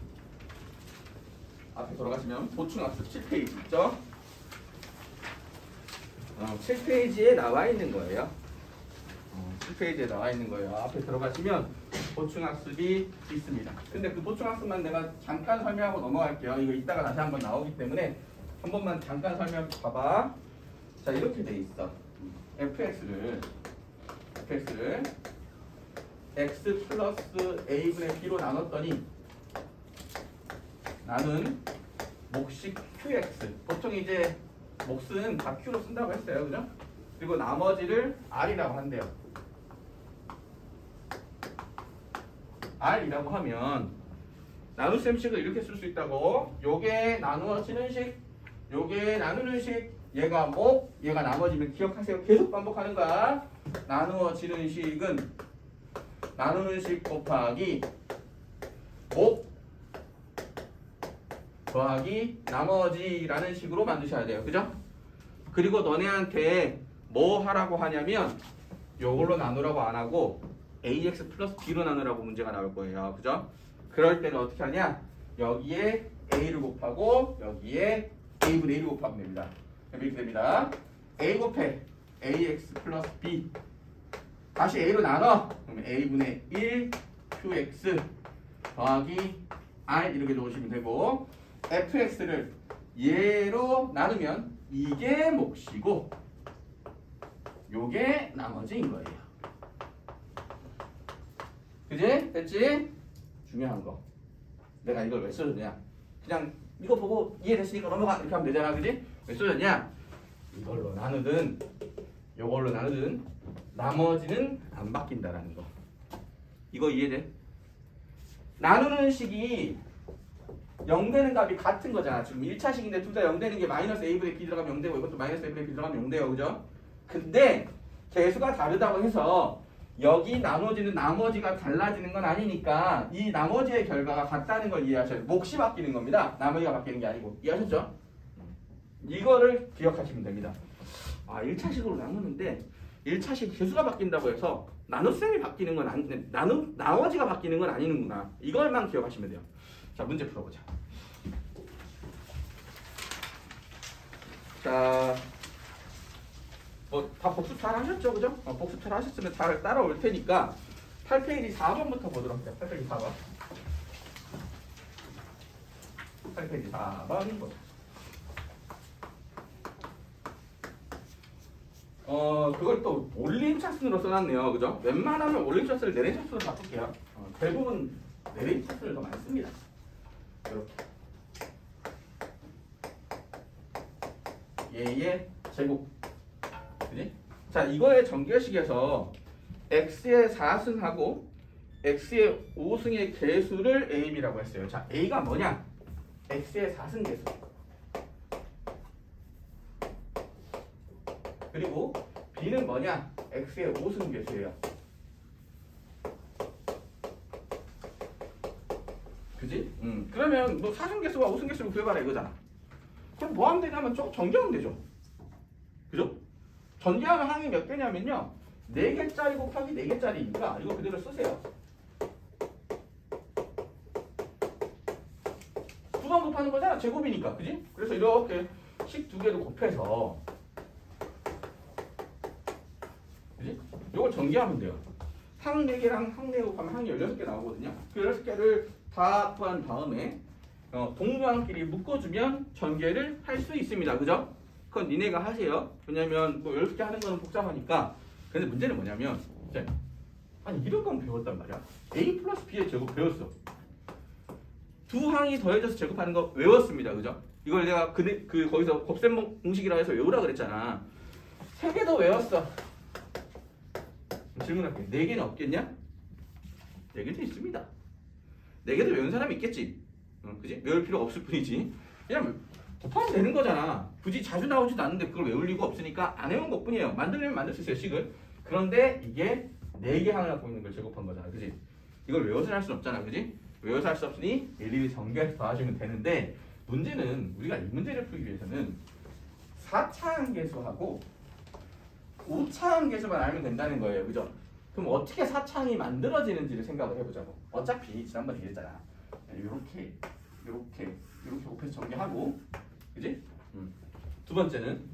보충학습 7페이지 있죠? 7페이지에 나와 있는 거예요. 7페이지에 나와 있는 거예요. 앞에 들어가시면 보충학습이 있습니다. 근데 그 보충학습만 내가 잠깐 설명하고 넘어갈게요. 이거 이따가 다시 한번 나오기 때문에 한 번만 잠깐 설명 봐봐. 자, 이렇게 돼 있어. fx를 x 플러스 a분의 b로 나눴더니 나는 몫이 qx. 보통 이제 몫은 다 q로 쓴다고 했어요. 그죠? 그리고 나머지를 r이라고 한대요. r이라고 하면 나눗셈 식을 이렇게 쓸 수 있다고. 요게 나누어지는 식, 요게 나누는 식, 얘가 목, 얘가 나머지면 기억하세요. 계속 반복하는 거야. 나누어지는 식은 나누는 식 곱하기 목 더하기 나머지라는 식으로 만드셔야 돼요. 그죠? 그리고 너네한테 뭐 하라고 하냐면 요걸로 나누라고 안 하고 ax 플러스 b로 나누라고 문제가 나올 거예요. 그죠? 그럴 때는 어떻게 하냐? 여기에 a를 곱하고 여기에 a분의 1을 곱하면 됩니다. 이렇게 됩니다. a 곱해 ax 플러스 b 다시 a로 나눠. 그러면 a분의 1 qx 더하기 r 이렇게 놓으시면 되고 fx를 얘로 나누면 이게 몫이고 요게 나머지인 거예요. 그지? 됐지? 중요한 거. 내가 이걸 왜 써줬냐? 그냥 이거 보고 이해됐으니까 넘어가 이렇게 하면 되잖아. 그지? 왜 써줬냐? 이걸로 나누든 요걸로 나누든 나머지는 안 바뀐다라는 거. 이거 이해돼? 나누는 식이 0 되는 값이 같은 거잖아. 지금 1차식인데 둘 다 0 되는 게 마이너스 a분의 b 들어가면 0 되고 이것도 마이너스 a분의 b 들어가면 0 돼요. 그죠? 근데 개수가 다르다고 해서 여기 나머지는 나머지가 달라지는 건 아니니까 이 나머지의 결과가 같다는 걸 이해하셔야 돼요. 몫이 바뀌는 겁니다. 나머지가 바뀌는 게 아니고. 이해하셨죠? 이거를 기억하시면 됩니다. 1차식으로 나누는데 1차식 개수가 바뀐다고 해서 나눗셈이 바뀌는 건 아닌데 나머지가 바뀌는 건 아니는구나. 이걸만 기억하시면 돼요. 자, 문제 풀어보자. 자, 다 복습 잘 하셨죠? 그죠? 복습 잘 하셨으면 잘 따라올 테니까 8페이지 4번부터 보도록 할게요. 8페이지 4번. 8페이지 4번 보자. 그걸 또 올림차순으로 써놨네요. 그죠? 웬만하면 올림차순을 내림차순으로 바꿀게요. 대부분 내림차순을 더 많이 씁니다. 이렇게. 얘의 제곱. 그지? 자, 이거의 전개식에서 x의 4승하고 x의 5승의 개수를 ab라고 했어요. 자, a가 뭐냐? x의 4승계수. 그리고 b는 뭐냐? x의 5승계수예요. 그지? 그러면 뭐 4승계수와 5승계수를 구해봐라 이거잖아. 그럼 뭐 하면 되냐면 전개하면 되죠. 그죠? 전개하면 항이 몇 개냐면요. 4개짜리 곱하기 4개짜리니까 이거 그대로 쓰세요. 2번 곱하는 거잖아. 제곱이니까. 그지? 그래서 이렇게 식 2개를 곱해서 그지? 이걸 전개하면 돼요. 항 4개랑 항 4개 곱하면 항이 16개 나오거든요. 그 16개를 다 구한 다음에 동류항끼리 묶어주면 전개를 할 수 있습니다. 그죠? 그건 니네가 하세요. 왜냐면 뭐 10개 하는 거는 복잡하니까. 근데 문제는 뭐냐면 아니 이런 건 배웠단 말이야. a 플러스 b의 제곱 배웠어. 두 항이 더해져서 제곱하는 거 외웠습니다. 그죠? 이걸 내가 거기서 곱셈 공식이라 해서 외우라 그랬잖아. 3개 더 외웠어. 질문할게. 4개는 없겠냐? 4개도 있습니다. 4개도 외운 사람이 있겠지. 그지? 외울 필요가 없을 뿐이지. 왜냐면 곱하면 되는 거잖아. 굳이 자주 나오지도 않는데 그걸 외울 리가 없으니까 안 외운 것 뿐이에요. 만들려면 만들 수 있어요, 식을. 그런데 이게 4개 항을 갖고 있는 걸 제곱한 거잖아. 그지? 이걸 외워서 할 수는 없잖아. 그지? 외워서 할 수 없으니 일일이 전개해서 더하시면 되는데 문제는 우리가 이 문제를 풀기 위해서는 4차항 계수하고 5차항 계수만 알면 된다는 거예요. 그죠? 그럼 어떻게 4차항이 만들어지는지를 생각을 해보자고. 어차피 지난번에 얘기했잖아. 이렇게 곱해서 정리하고, 그지? 두 번째는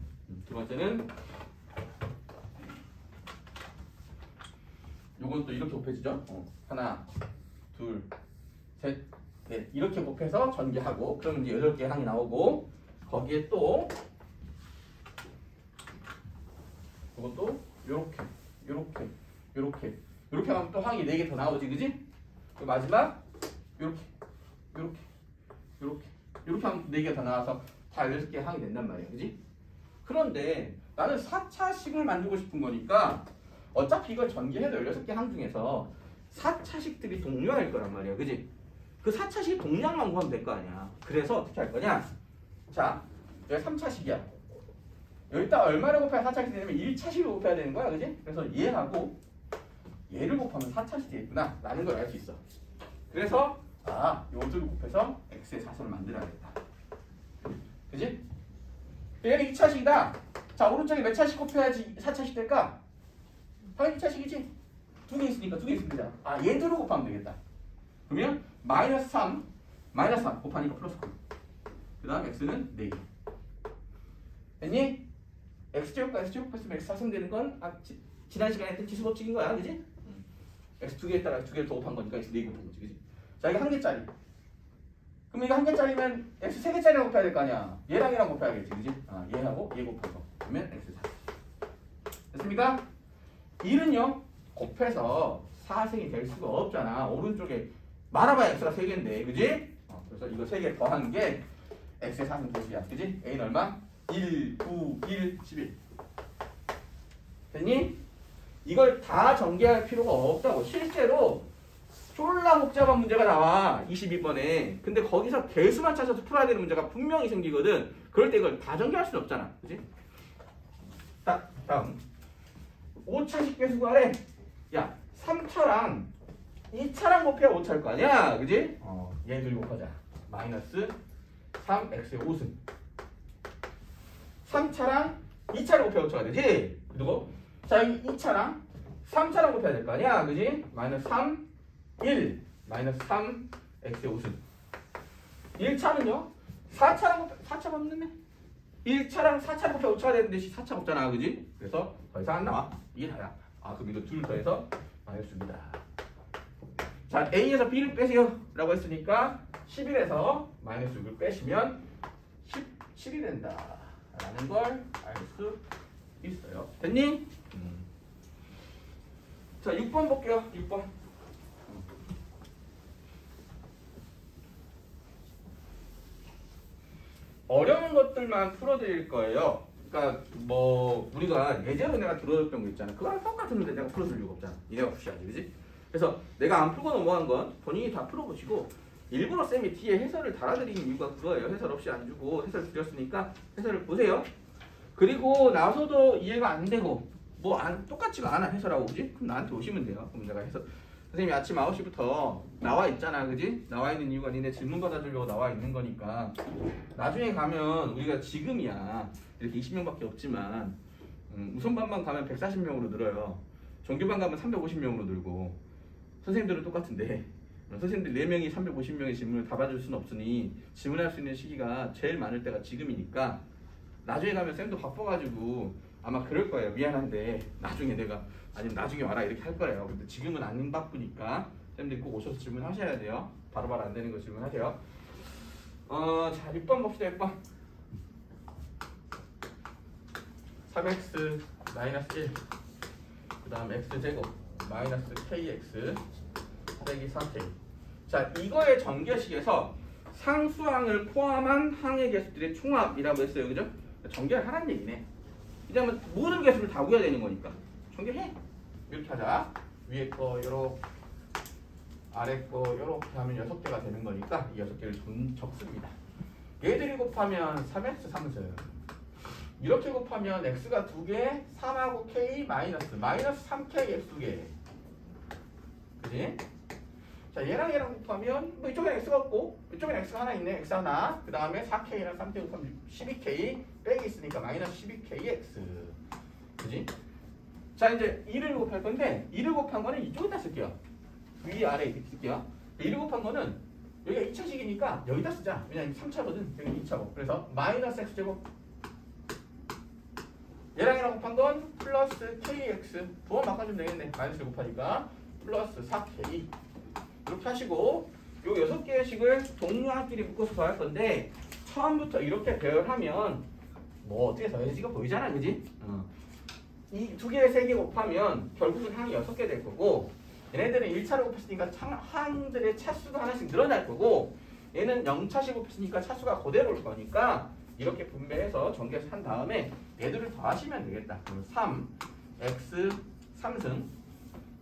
요건 또 이렇게 곱해지죠? 하나, 둘, 셋, 넷 이렇게 곱해서 전개하고, 그러면 이제 8개 항이 나오고 거기에 또 이것도 요렇게 하면 또 항이 4개 더 나오지, 그지? 그 마지막 요렇게 하면 4개 더 나와서 다 16개 항이 된단 말이야, 그지? 그런데 나는 4차식을 만들고 싶은 거니까 어차피 이걸 전개해도 16개 항 중에서 4차식들이 동료할 거란 말이야, 그지? 그 4차식 동량만 구하면 될 거 아니야. 그래서 어떻게 할 거냐? 자, 여기 3차식이야. 여기다 얼마를 곱해야 4차식이 되냐면 1차식을 곱해야 되는 거야, 그지? 그래서 얘하고 얘를 곱하면 4차식이 되겠구나 라는 걸 알 수 있어. 그래서 요들을 곱해서 x의 4선을 만들어야겠다. 그지? 얘는 2차식이다. 자, 오른쪽에 몇 차식 곱해야지 4차식 될까? 당연히 2차식이지. 2개 있으니까 2개 있으면 되잖아. 얘들을 곱하면 되겠다. 그러면 마이너스 3 곱하니까 플러스 9. 그 다음 x는 4개. 됐니? x제곱과 x제곱 했으면 x 4승 되는 건 지난 시간에 했던 지수 법칙인 거야, 그지? x 2개에다가 2개를 더 곱한 거니까 x 4개 곱한 거지, 그지? 자, 이게 1개짜리. 그럼 이거 1개짜리면 x 3개짜리랑 곱해야 될 거 아니야. 얘랑 곱해야겠지, 그지? 얘하고 얘 곱해서. 그러면 x 4. 됐습니까? 1은요, 곱해서 4승이 될 수가 없잖아. 오른쪽에 말아봐야 x가 3개인데, 그지? 그래서 이거 3개 더한 게 x의 4승 계수야, 그지? a는 얼마? 1, 9, 1, 11. 됐니? 이걸 다 전개할 필요가 없다고. 실제로 쫄라 복잡한 문제가 나와 22번에. 근데 거기서 개수만 찾아서 풀어야 되는 문제가 분명히 생기거든. 그럴 때 이걸 다 전개할 수는 없잖아, 그지? 다음 5차식 계수 구하래. 야, 3차랑 2차랑 곱해야 5차일 거 아니야, 그지? 얘들 곱하자. 마이너스 3x의 5승. 3차랑 2차를 곱해야 5차가 되지? 그리고 자, 여기 2차랑 3차랑 곱해야 될 거 아니야, 그지? 마이너스 3, 1, 마이너스 3, x의 5승. 1차는요? 4차가 없는데? 1차랑 4차를 곱해 5차가 되는데 4차 없잖아, 그지? 그래서 더 이상 안 나와. 이게 다야. 그럼 이거 둘 더해서 마이너스입니다. 자, A에서 B를 빼세요 라고 했으니까 11에서 마이너스 6을 빼시면 17이 된다 라는 걸 알 수 있어요. 됐니? 자, 6번 볼게요. 6번. 어려운 것들만 풀어드릴 거예요. 그러니까 뭐 우리가 예제로 내가 들어줬던 거 있잖아. 그거랑 똑같은데 내가 풀어줄 이유가 없잖아. 니네가 푸셔야지, 그지? 그래서 내가 안 풀고 넘어간 건 본인이 다 풀어보시고 일부러 쌤이 뒤에 해설을 달아드리는 이유가 그거예요. 해설 없이 안 주고 해설 드렸으니까 해설을 보세요. 그리고 나서도 이해가 안 되고 뭐 똑같지가 않아 해설하고 그지? 그럼 나한테 오시면 돼요. 그럼 내가 해설 선생님이 아침 9시부터 나와 있잖아 그지? 나와 있는 이유가 니네 질문 받아주려고 나와 있는 거니까 나중에 가면 우리가 지금이야 이렇게 20명밖에 없지만 우선반만 가면 140명으로 늘어요. 정규반 가면 350명으로 늘고 선생님들은 똑같은데 선생님들 4명이 350명의 질문을 다 받을 수는 없으니 질문할 수 있는 시기가 제일 많을 때가 지금이니까 나중에 가면 쌤도 바빠가지고 아마 그럴 거예요. 미안한데 나중에 내가 아니면 나중에 와라 이렇게 할 거예요. 근데 지금은 안 바쁘니까 쌤들이 꼭 오셔서 질문하셔야 돼요. 바로바로 안 되는 거 질문하세요. 자 6번 봅시다. 6번 3x 마이너스 1 그 다음 x제곱 마이너스 kx 빼기 4k. 자 이거의 전개식에서 상수항을 포함한 항의 개수들의 총합이라고 했어요. 그죠? 전개를 하라는 얘기네. 이제 한번 모든 개수를 다 구해야 되는 거니까 전개해. 이렇게 하자. 위에 거 요렇게 아래 거 요렇게 하면 6개가 되는 거니까 이 6개를 적습니다. 얘들이 곱하면 3x 3승 이렇게 곱하면 x가 2개 3하고 k 마이너스 3k x 2개 그지? 자 얘랑 곱하면 뭐 이쪽에는 x가 없고 이쪽에는 x가 하나 있네. x 하나 그 다음에 4k랑 3k 곱하면 12k 빼기 있으니까 마이너스 12kx 그지? 자 이제 2를 곱할 건데 2를 곱한 거는 이쪽에다 쓸게요. 위 아래 이렇게 쓸게요. 2를 곱한 거는 여기가 2차식이니까 여기다 쓰자. 왜냐면 3차거든. 여기 2차고. 그래서 마이너스 x제곱 얘랑 곱한 건 플러스 kx 돈 바꿔주면 되겠네. 마이너스를 곱하니까 플러스 4k 이렇게 하시고 요 6개의 식을 동료한끼리 묶어서 더할 건데 처음부터 이렇게 배열하면 뭐 어떻게 더해지가 보이잖아 그지? 이 2개, 3개 곱하면 결국은 항이 6개 될 거고 얘네들은 1차를 곱했으니까 항들의 차수가 하나씩 늘어날 거고 얘는 0차씩 곱했으니까 차수가 그대로일 거니까 이렇게 분배해서 전개해서 한 다음에 얘들을 더하시면 되겠다. 그럼 3, x 3승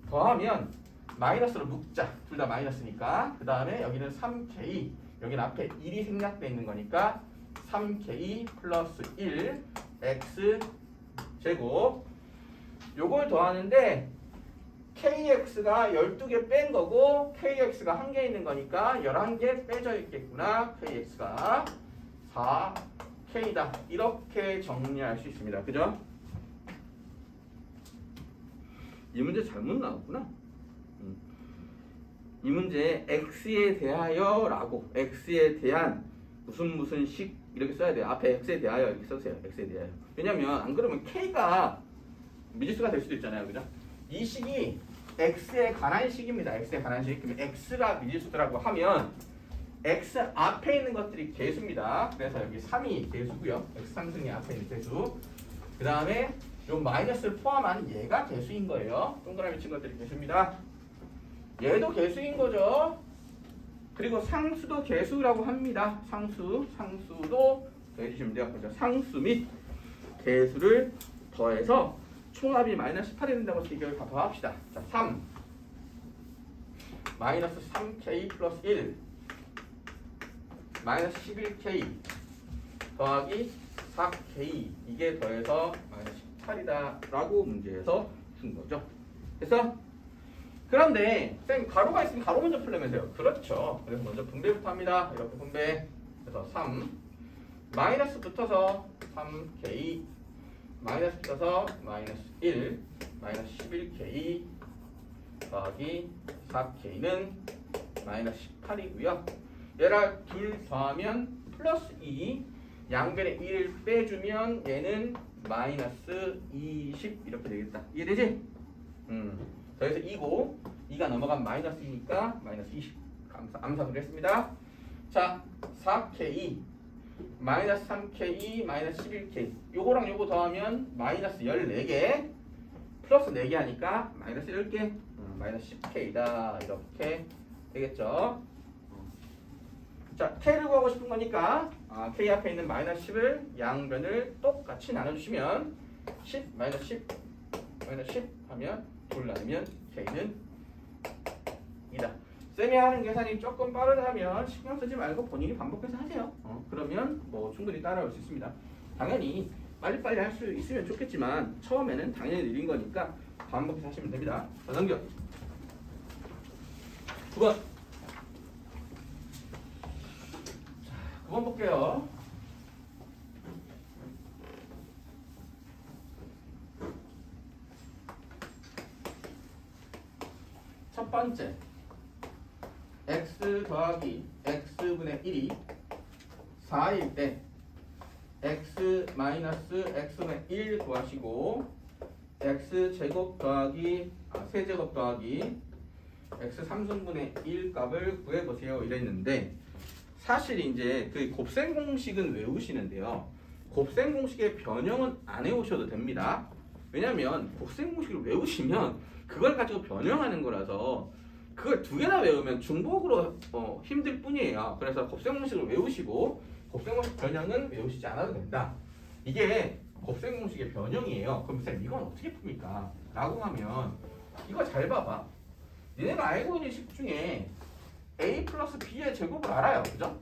더하면 마이너스로 묶자. 둘 다 마이너스니까. 그 다음에 여기는 3k 여기는 앞에 1이 생략되어 있는 거니까 3k 플러스 1 x 제곱 요걸 더하는데 kx가 12개 뺀 거고 kx가 1개 있는 거니까 11개 빼져 있겠구나. kx가 4k다. 이렇게 정리할 수 있습니다. 그죠? 이 문제 잘못 나왔구나. 이 문제 x에 대하여 라고 x에 대한 무슨 식 이렇게 써야 돼요. 앞에 x에 대하여 이렇게 써주세요. x에 대하여. 왜냐면 안 그러면 k가 미지수가 될 수도 있잖아요. 그죠? 이 식이 x에 관한 식입니다. x에 관한 식. 그러면 x가 미지수라고 하면 x 앞에 있는 것들이 개수입니다. 그래서 여기 3이 개수고요. x 3승이 앞에 있는 개수. 그 다음에 요 마이너스를 포함한 얘가 개수인 거예요. 동그라미 친 것들이 개수입니다. 얘도 개수인 거죠. 그리고 상수도 개수라고 합니다. 상수도 더해주시면 돼요. 그래서 상수 및 개수를 더해서 총합이 마이너스 18이 된다고 해서 이걸 다 더합시다. 자, 3 마이너스 3k 플러스 1 마이너스 11k 더하기 4k 이게 더해서 마이너스 18이다 라고 문제에서 준 거죠. 그래서 그런데 쌤 가로가 있으면 가로 먼저 풀려면서요. 그렇죠. 그래서 먼저 분배부터 합니다. 이렇게 분배. 그래서 3 마이너스 붙어서 3k 마이너스 붙어서 마이너스 1 마이너스 11k 더하기 4k는 마이너스 18이고요. 얘랑 둘 더하면 플러스 2 양변에 1을 빼주면 얘는 마이너스 20 이렇게 되겠다. 이해되지? 그래서 2고 2가 넘어가면 마이너스 2니까 마이너스 20 암산을 했습니다. 자 4k 마이너스 3k 마이너스 11k 요거랑 요거 더하면 마이너스 14개 플러스 4개 하니까 마이너스 10개 마이너스 10k다 이렇게 되겠죠. 자 k를 구하고 싶은 거니까 k 앞에 있는 마이너스 10을 양변을 똑같이 나눠주시면 10 마이너스 10 마이너스 10 하면 둘 나누면 k는 2다. 쌤이 하는 계산이 조금 빠르다면 신경 쓰지 말고 본인이 반복해서 하세요. 그러면 뭐 충분히 따라올 수 있습니다. 당연히 빨리빨리 할 수 있으면 좋겠지만 처음에는 당연히 느린 거니까 반복해서 하시면 됩니다. 자, 넘겨. 9번. 자, 9번 볼게요. 첫 번째, x 더하기 x분의 1이 4일 때 x 마이너스 x분의 1 구하시고 x제곱 더하기 세제곱 더하기 x 3승분의 1 값을 구해보세요 이랬는데, 사실 이제 그 곱셈 공식은 외우시는데요, 곱셈 공식의 변형은 안 외우셔도 됩니다. 왜냐면 곱셈 공식을 외우시면 그걸 가지고 변형하는 거라서 그걸 두 개나 외우면 중복으로 힘들 뿐이에요. 그래서 곱셈 공식을 외우시고 곱셈 공식 변형은 외우시지 않아도 된다. 이게 곱셈 공식의 변형이에요. 그럼 쌤 이건 어떻게 풉니까? 라고 하면 이거 잘 봐봐. 얘네가 알고 있는 식 중에 a 플러스 b의 제곱을 알아요. 그죠?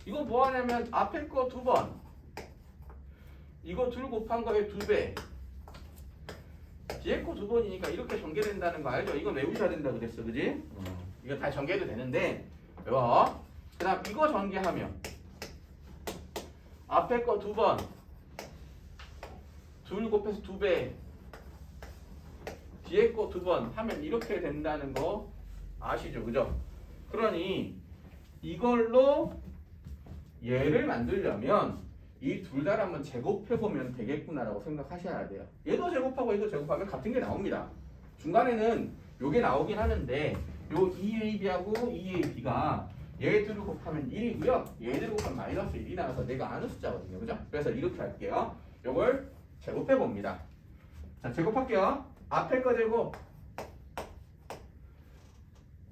이거 뭐 하냐면 앞에 거 2번, 이거 둘 곱한 거에 2배, 뒤에 거 2번이니까 이렇게 전개된다는 거 알죠? 이거 외우셔야 된다 그랬어, 그지? 이거 다 전개해도 되는데 외워. 그 다음 이거 전개하면 앞에 거 2번, 둘 곱해서 2배, 뒤에 거 2번 하면 이렇게 된다는 거 아시죠? 그죠? 그러니 이걸로 얘를 만들려면 이 둘 다 한번 제곱해보면 되겠구나라고 생각하셔야 돼요. 얘도 제곱하고 얘도 제곱하면 같은 게 나옵니다. 중간에는 요게 나오긴 하는데 요 2ab하고 2ab가 얘들을 곱하면 1이고요. 얘들을 곱하면 마이너스 1이 나와서 내가 아는 숫자거든요. 그죠? 그래서 이렇게 할게요. 요걸 제곱해봅니다. 자, 제곱할게요. 앞에 거 제곱,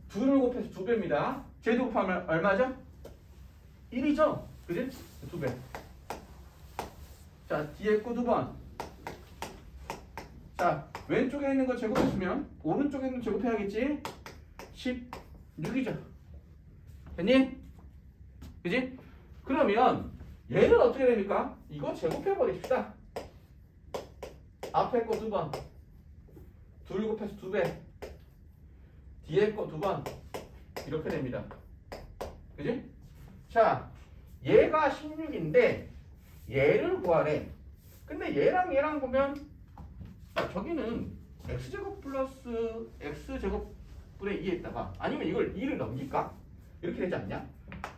둘을 곱해서 2배입니다. 쟤도 곱하면 얼마죠? 1이죠? 그지? 2배. 자, 뒤에 거 2번. 자, 왼쪽에 있는 거 제곱했으면 오른쪽에 있는 거 제곱해야겠지? 16이죠. 됐니? 그지? 그러면 얘는 어떻게 됩니까? 이거 제곱해버립시다. 앞에 거 2번, 둘 곱해서 2배, 뒤에 거 2번, 이렇게 됩니다. 그지? 자, 얘가 16인데 얘를 구하래. 근데 얘랑 얘랑 보면 저기는 x제곱 플러스 x제곱분의 2에다가 아니면 이걸 2를 넘길까? 이렇게 되지 않냐?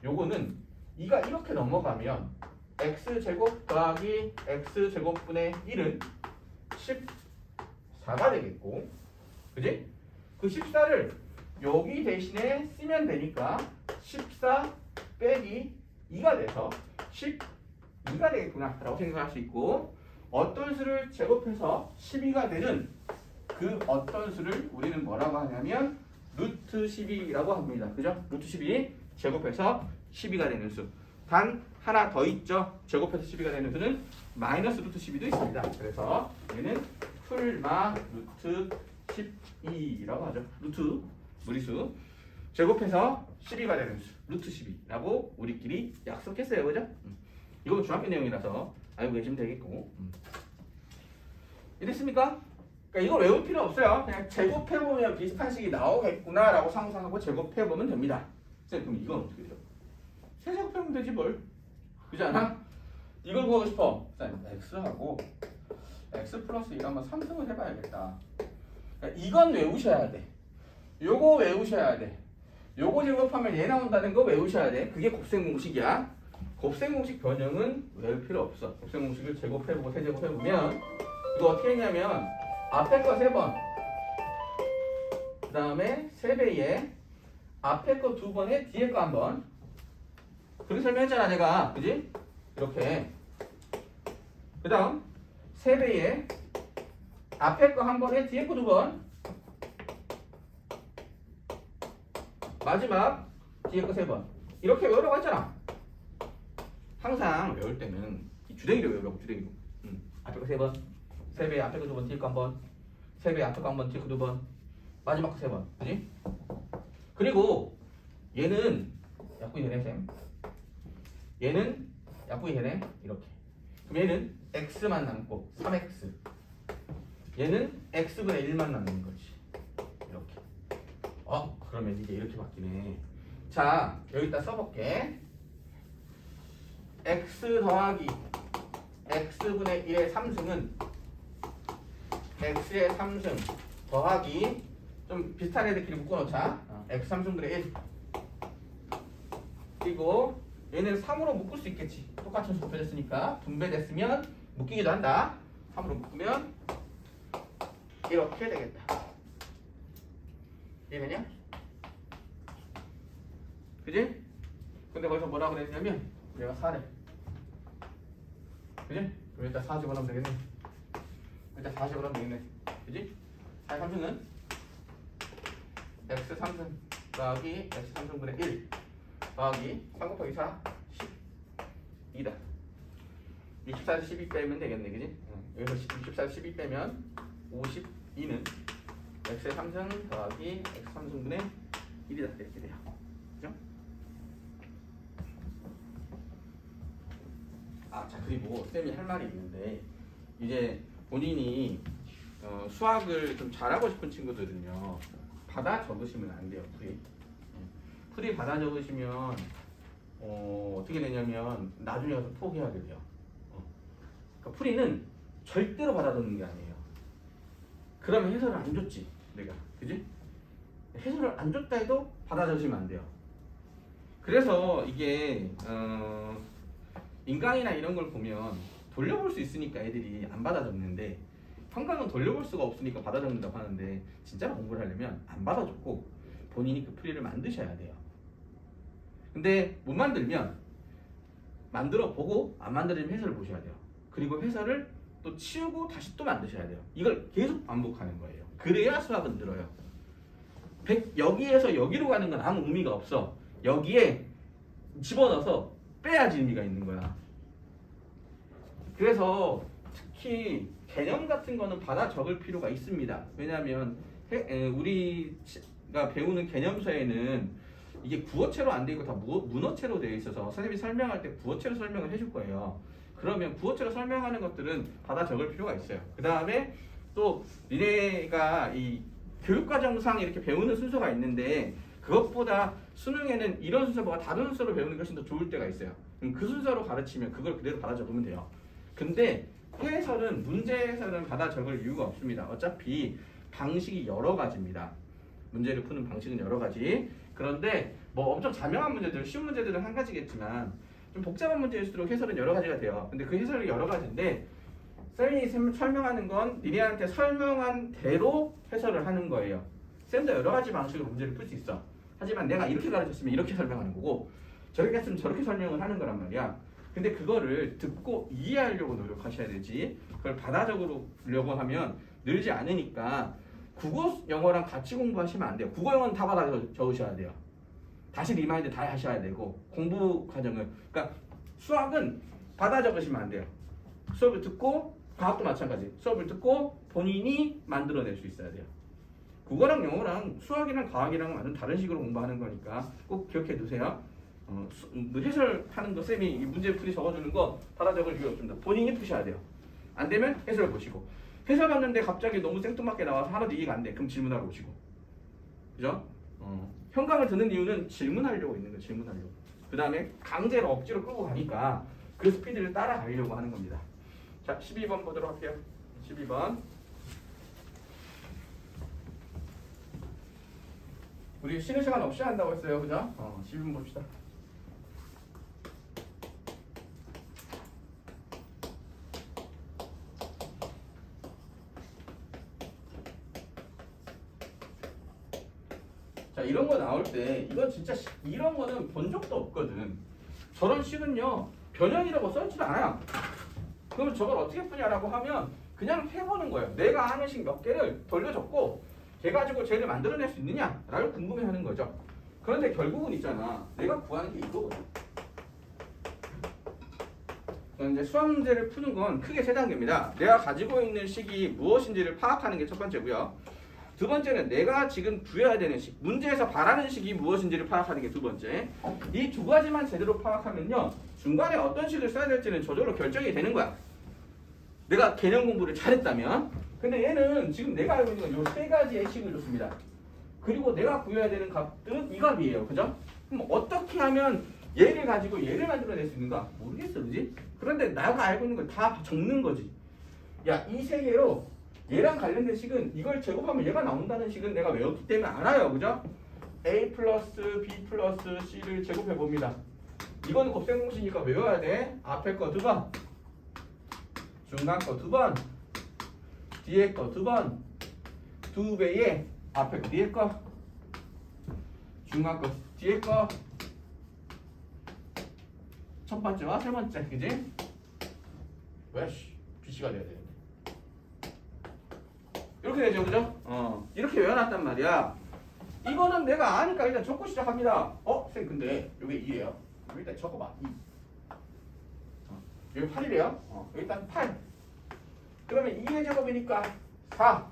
요거는 2가 이렇게 넘어가면 x제곱 더하기 x제곱분의 1은 14가 되겠고, 그지? 그 14를 여기 대신에 쓰면 되니까 14 빼기 2가 돼서 12가 되겠구나 라고 생각할 수 있고, 어떤 수를 제곱해서 12가 되는 그 어떤 수를 우리는 뭐라고 하냐면 루트 12라고 합니다. 그죠? 루트 12 제곱해서 12가 되는 수. 단 하나 더 있죠. 제곱해서 12가 되는 수는 마이너스 루트 12도 있습니다. 그래서 얘는 풀마 루트 12라고 하죠. 루트 무리수 제곱해서 12가 되는 수 루트 12라고 우리끼리 약속했어요. 그죠? 이건 중학교 내용이라서 알고 계시면 되겠고. 이랬습니까? 그러니까 이걸 외울 필요 없어요. 그냥 제곱해보면 비슷한 식이 나오겠구나 라고 상상하고 제곱해보면 됩니다. 그럼 이건 어떻게 돼요? 세제곱해보면 되지 뭘. 그렇지 않아? 이걸 구하고 싶어. x하고 x 플러스 1 한번 3승을 해봐야겠다. 그러니까 이건 외우셔야 돼. 요거 외우셔야 돼. 요거 제곱하면 얘 나온다는 거 외우셔야 돼. 그게 곱셈 공식이야. 곱셈 공식 변형은 외울 필요 없어. 곱셈 공식을 제곱해보고 세제곱해보면 이거 어떻게 했냐면 앞에 거 3번, 그 다음에 3배에 앞에 거 2번에 뒤에 거 1번. 그렇게 설명했잖아 내가. 그지? 이렇게. 그 다음 3배에 앞에 거 1번에 뒤에 거 2번, 마지막 뒤에 거 3번. 이렇게 외우라고 했잖아. 항상 외울 때는 이 주댕이로 외우라고. 주댕이로. 앞에 거 3번, 3배 앞에 거 2번, 뒤에 거 1번, 3배 앞에 거 1번, 뒤에 거 2번, 마지막 3번. 그지? 그리고 얘는 약분이 되네, 쌤. 얘는 약분이 되네. 이렇게. 그럼 얘는 x만 남고 3x. 얘는 x분의 1만 남는 거지. 이렇게. 그러면 이게 이렇게 바뀌네. 자, 여기다 써볼게. x 더하기 x분의 1의 3승은 x의 3승 더하기 좀 비슷한 애들끼리 묶어놓자. x 3승분의 1 그리고 얘는 3으로 묶을 수 있겠지. 똑같은 수 곱해졌으니까 분배됐으면 묶이기도 한다. 3으로 묶으면 이렇게 되겠다. 이해되냐? 그지? 근데 거기서 뭐라고 그랬냐면 얘가 4래. 그지? 그럼 일단 4 집어넣으면 되겠네. 일단 4 집어넣으면 되겠네. 그지? 4의 3승은 x 3승 더하기 x 3승분의 1 더하기 3 곱하기 4 12다. 64에서 12 빼면 되겠네. 그지? 여기서 64에서 12 빼면 52는 x의 3승 더하기 x 3승분의 1이다. 이렇게 돼요. 그죠? 자, 그리고 쌤이 할 말이 있는데 이제 본인이 수학을 좀 잘하고 싶은 친구들은요 받아 적으시면 안 돼요. 풀이 받아 적으시면 어떻게 되냐면 나중에 가서 포기하게 돼요. 그러니까 풀이는 절대로 받아 적는 게 아니에요. 그러면 해설을 안 줬지 내가. 그지? 해설을 안 줬다 해도 받아 적으시면 안 돼요. 그래서 이게 인강이나 이런 걸 보면 돌려볼 수 있으니까 애들이 안 받아 적는데 평강은 돌려볼 수가 없으니까 받아 적는다고 하는데 진짜로 공부를 하려면 안 받아 적고 본인이 그 풀이를 만드셔야 돼요. 근데 못 만들면 만들어 보고 안 만들면 해설을 보셔야 돼요. 그리고 해설을 또 치우고 다시 또 만드셔야 돼요. 이걸 계속 반복하는 거예요. 그래야 수학은 늘어요. 여기에서 여기로 가는 건 아무 의미가 없어. 여기에 집어넣어서 빼야지 의미가 있는 거야. 그래서 특히 개념 같은 거는 받아 적을 필요가 있습니다. 왜냐하면 우리가 배우는 개념서에는 이게 구어체로 안 돼 있고 다 문어체로 되어 있어서 선생님이 설명할 때 구어체로 설명을 해줄 거예요. 그러면 구어체로 설명하는 것들은 받아 적을 필요가 있어요. 그 다음에 또 니네가 이 교육과정상 이렇게 배우는 순서가 있는데 그것보다 수능에는 이런 순서보다 다른 순서로 배우는 것이 더 좋을 때가 있어요. 그럼 그 순서로 가르치면 그걸 그대로 받아 적으면 돼요. 근데 해설은 문제 해설은 받아 적을 이유가 없습니다. 어차피 방식이 여러 가지입니다. 문제를 푸는 방식은 여러 가지. 그런데 뭐 엄청 자명한 문제들, 쉬운 문제들은 한 가지겠지만 좀 복잡한 문제일수록 해설은 여러 가지가 돼요. 근데 그 해설이 여러 가지인데 쌤이 설명하는 건 니네한테 설명한 대로 해설을 하는 거예요. 쌤도 여러 가지 방식으로 문제를 풀 수 있어. 하지만 내가 이렇게 가르쳤으면 이렇게 설명하는 거고 저렇게 했으면 저렇게 설명을 하는 거란 말이야. 근데 그거를 듣고 이해하려고 노력하셔야 되지 그걸 받아 적으려고 하면 늘지 않으니까 국어, 영어랑 같이 공부하시면 안 돼요. 국어, 영어는 다 받아 적으셔야 돼요. 다시 리마인드 다 하셔야 되고 공부 과정을 그러니까 수학은 받아 적으시면 안 돼요. 수업을 듣고 과학도 마찬가지. 수업을 듣고 본인이 만들어낼 수 있어야 돼요. 국어랑 영어랑 수학이랑 과학이랑 완전 다른 식으로 공부하는 거니까 꼭 기억해 두세요. 해설하는 거 쌤이 문제 풀이 적어주는 거 받아 적을 이유 없습니다. 본인이 푸셔야 돼요. 안 되면 해설 보시고 해설 봤는데 갑자기 너무 생뚱맞게 나와서 하나도 이해가 안 돼. 그럼 질문하러 오시고 그죠? 현강을 듣는 이유는 질문하려고 있는 거예요. 질문하려고. 그 다음에 강제로 억지로 끌고 가니까 그 스피드를 따라가려고 하는 겁니다. 자, 12번 보도록 할게요. 12번. 우리 쉬는 시간 없이 한다고 했어요. 그죠? 12번 봅시다. 자, 이런 거 나올 때 이건 진짜 이런 거는 본 적도 없거든. 저런 식은요 변형이라고 써있지도 않아요. 그러면 저걸 어떻게 푸냐라고 하면 그냥 해보는 거예요. 내가 하는 식 몇 개를 돌려줬고 걔 가지고 쟤를 만들어낼 수 있느냐라고 궁금해하는 거죠. 그런데 결국은 있잖아. 내가 구하는 게 이거거든. 이제 수학 문제를 푸는 건 크게 세 단계입니다. 내가 가지고 있는 식이 무엇인지를 파악하는 게 첫 번째고요. 두 번째는 내가 지금 구해야 되는 식, 문제에서 바라는 식이 무엇인지를 파악하는 게 두 번째. 이 두 가지만 제대로 파악하면요, 중간에 어떤 식을 써야 될지는 저절로 결정이 되는 거야. 내가 개념 공부를 잘했다면. 근데 얘는 지금 내가 알고 있는 건 이 세 가지의 식을 줬습니다. 그리고 내가 구해야 되는 값은 이 값이에요. 그죠? 그럼 어떻게 하면 얘를 가지고 얘를 만들어낼 수 있는가? 모르겠어, 그지? 그런데 내가 알고 있는 걸 다 적는 거지. 야, 이 세 개로 얘랑 관련된 식은 이걸 제곱하면 얘가 나온다는 식은 내가 외웠기 때문에 알아요. 그죠? A 플러스 B 플러스 C를 제곱해 봅니다. 이거는 곱셈 공식이니까 외워야 돼. 앞에 거 2번, 중간 거 2번, 뒤에 거 2번, 2배의 앞에 거 뒤에 거, 중간 거 뒤에 거, 첫 번째와 세 번째, 그지? 왜? BC가 돼야 되는데. 이렇게 되죠, 그죠? 이렇게 외워놨단 말이야. 이거는 내가 아니까 일단 적고 시작합니다. 쌤, 근데 여기 2예요. 일단 적어봐. 2. 여기 8이래요. 일단 8. 그러면 2의 제곱이니까 4,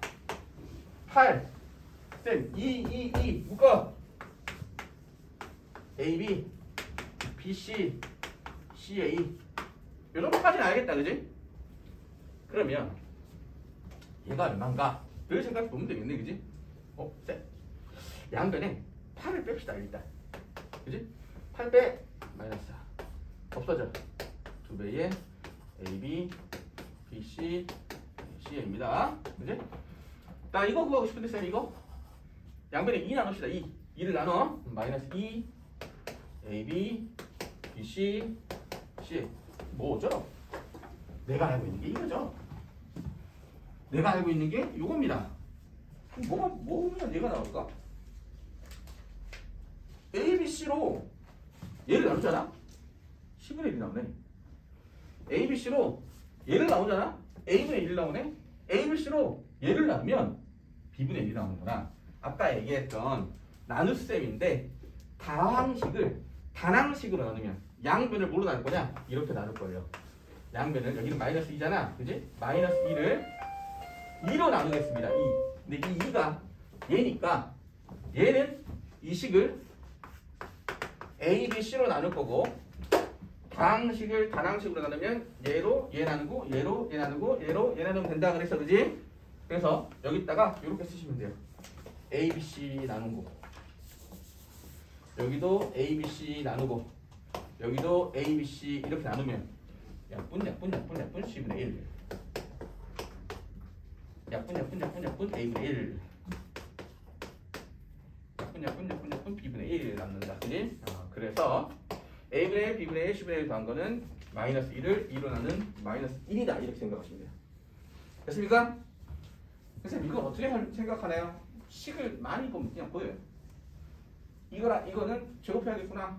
8. 쌤, 2 묶어. A, B, B, C, C, A. 요 정도까지는 알겠다, 그지? 그러면 얘가 얼마인가? 별 생각해 보면 되겠네, 그지? 쌤, 양변에 8을 뺍시다, 일단. 그지? 8 빼 마이너스 4 없어져. 2배의 AB, BC, CA입니다. 그지? 나 이거 구하고 싶은데, 쌤, 이거? 양변에 2 나눕시다. 2를 나눠. 마이너스 2 AB, BC, C. 뭐죠? 내가 알고 있는 게 이거죠. 내가 알고 있는 게 이겁니다. 뭐면 얘가 나올까? A, B, C로 얘를 나누잖아? 10분의 1이 나오네. A, B, C로 얘를 나오잖아? A분의 1이 나오네? A, B, C로 얘를 나누면 B분의 1이 나오는구나. 아까 얘기했던 나눗셈인데 다항식을 단항식으로 나누면 양변을 뭐로 나눌 거냐? 이렇게 나눌 거예요. 양변을, 여기는 마이너스 2잖아. 그지? 마이너스 2를 2로 나누겠습니다. 2. 근데 이 2가 얘니까 얘는 이 식을 A, B, C로 나눌 거고, 다항식을 단항식으로 나누면 얘로 얘 나누고 얘로 얘 나누고 얘로 얘 나누면 된다 그랬어. 그지? 그래서 여기다가 이렇게 쓰시면 돼요. A, B, C 나누고, 여기도 A, B, C 나누고, 여기도 A, B, C 이렇게 나누면 약분 10분의 1. 약분 A분의 1. 약분 B분의 1 남는다. 그지? 그래서 A분의 1, B분의 1, C분의 1 더한 거는 마이너스 1을 2로 나눈 마이너스 1이다. 이렇게 생각하시면 돼요. 됐습니까? 선생님, 이거 어떻게 생각하나요? 식을 많이 보면 그냥 보여요. 이거는 제곱해야겠구나.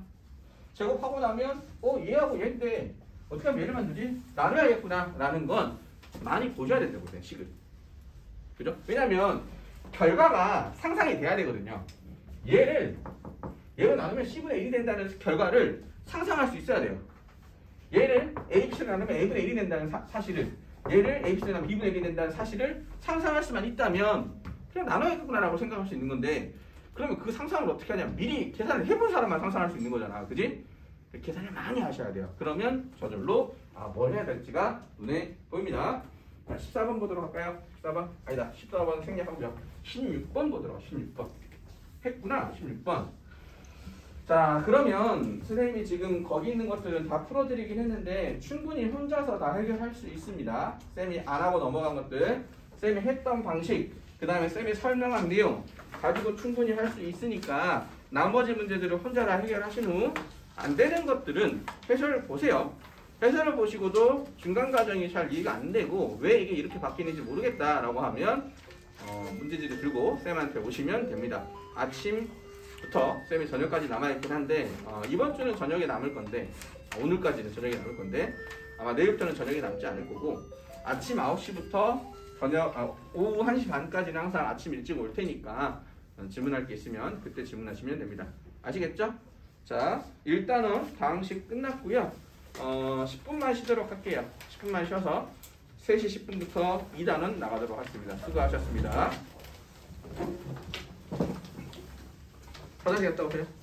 제곱하고 나면 얘하고 얘인데 어떻게 하면 얘를 만들지? 나눠야겠구나 라는 건 많이 보셔야 된다고 그래요. 식을. 그죠? 왜냐면 결과가 상상이 돼야 되거든요. 얘로 나누면 C분의 1이 된다는 결과를 상상할 수 있어야 돼요. 얘를 ABC로 나누면 A분의 1이 된다는 사실을, 얘를 ABC로 나누면 B분의 1이 된다는 사실을 상상할 수만 있다면 그냥 나눠야겠구나 라고 생각할 수 있는 건데, 그러면 그 상상을 어떻게 하냐면 미리 계산을 해본 사람만 상상할 수 있는 거잖아. 그지? 계산을 많이 하셔야 돼요. 그러면 저절로 뭘 해야 될지가 눈에 보입니다. 14번 보도록 할까요? 14번? 아니다. 14번 생략하고요. 16번 보도록. 16번. 했구나. 16번. 자, 그러면 선생님이 지금 거기 있는 것들은 다 풀어드리긴 했는데 충분히 혼자서 다 해결할 수 있습니다. 쌤이 안 하고 넘어간 것들, 쌤이 했던 방식, 그 다음에 쌤이 설명한 내용 가지고 충분히 할 수 있으니까 나머지 문제들을 혼자 다 해결하신 후 안 되는 것들은 해설을 보세요. 해설을 보시고도 중간 과정이 잘 이해가 안 되고 왜 이게 이렇게 바뀌는지 모르겠다라고 하면 문제지를 들고 쌤한테 오시면 됩니다. 아침부터 쌤이 저녁까지 남아있긴 한데 이번 주는 저녁에 남을 건데, 오늘까지는 저녁에 남을 건데 아마 내일부터는 저녁에 남지 않을 거고, 아침 9시부터 오후 1시 반까지는 항상 아침 일찍 올 테니까 질문할 게 있으면 그때 질문하시면 됩니다. 아시겠죠? 자, 일단은 다항식 끝났고요. 10분만 쉬도록 할게요. 10분만 쉬어서 3시 10분부터 2단원 나가도록 하겠습니다. 수고하셨습니다. 화장실 갔다 오세요.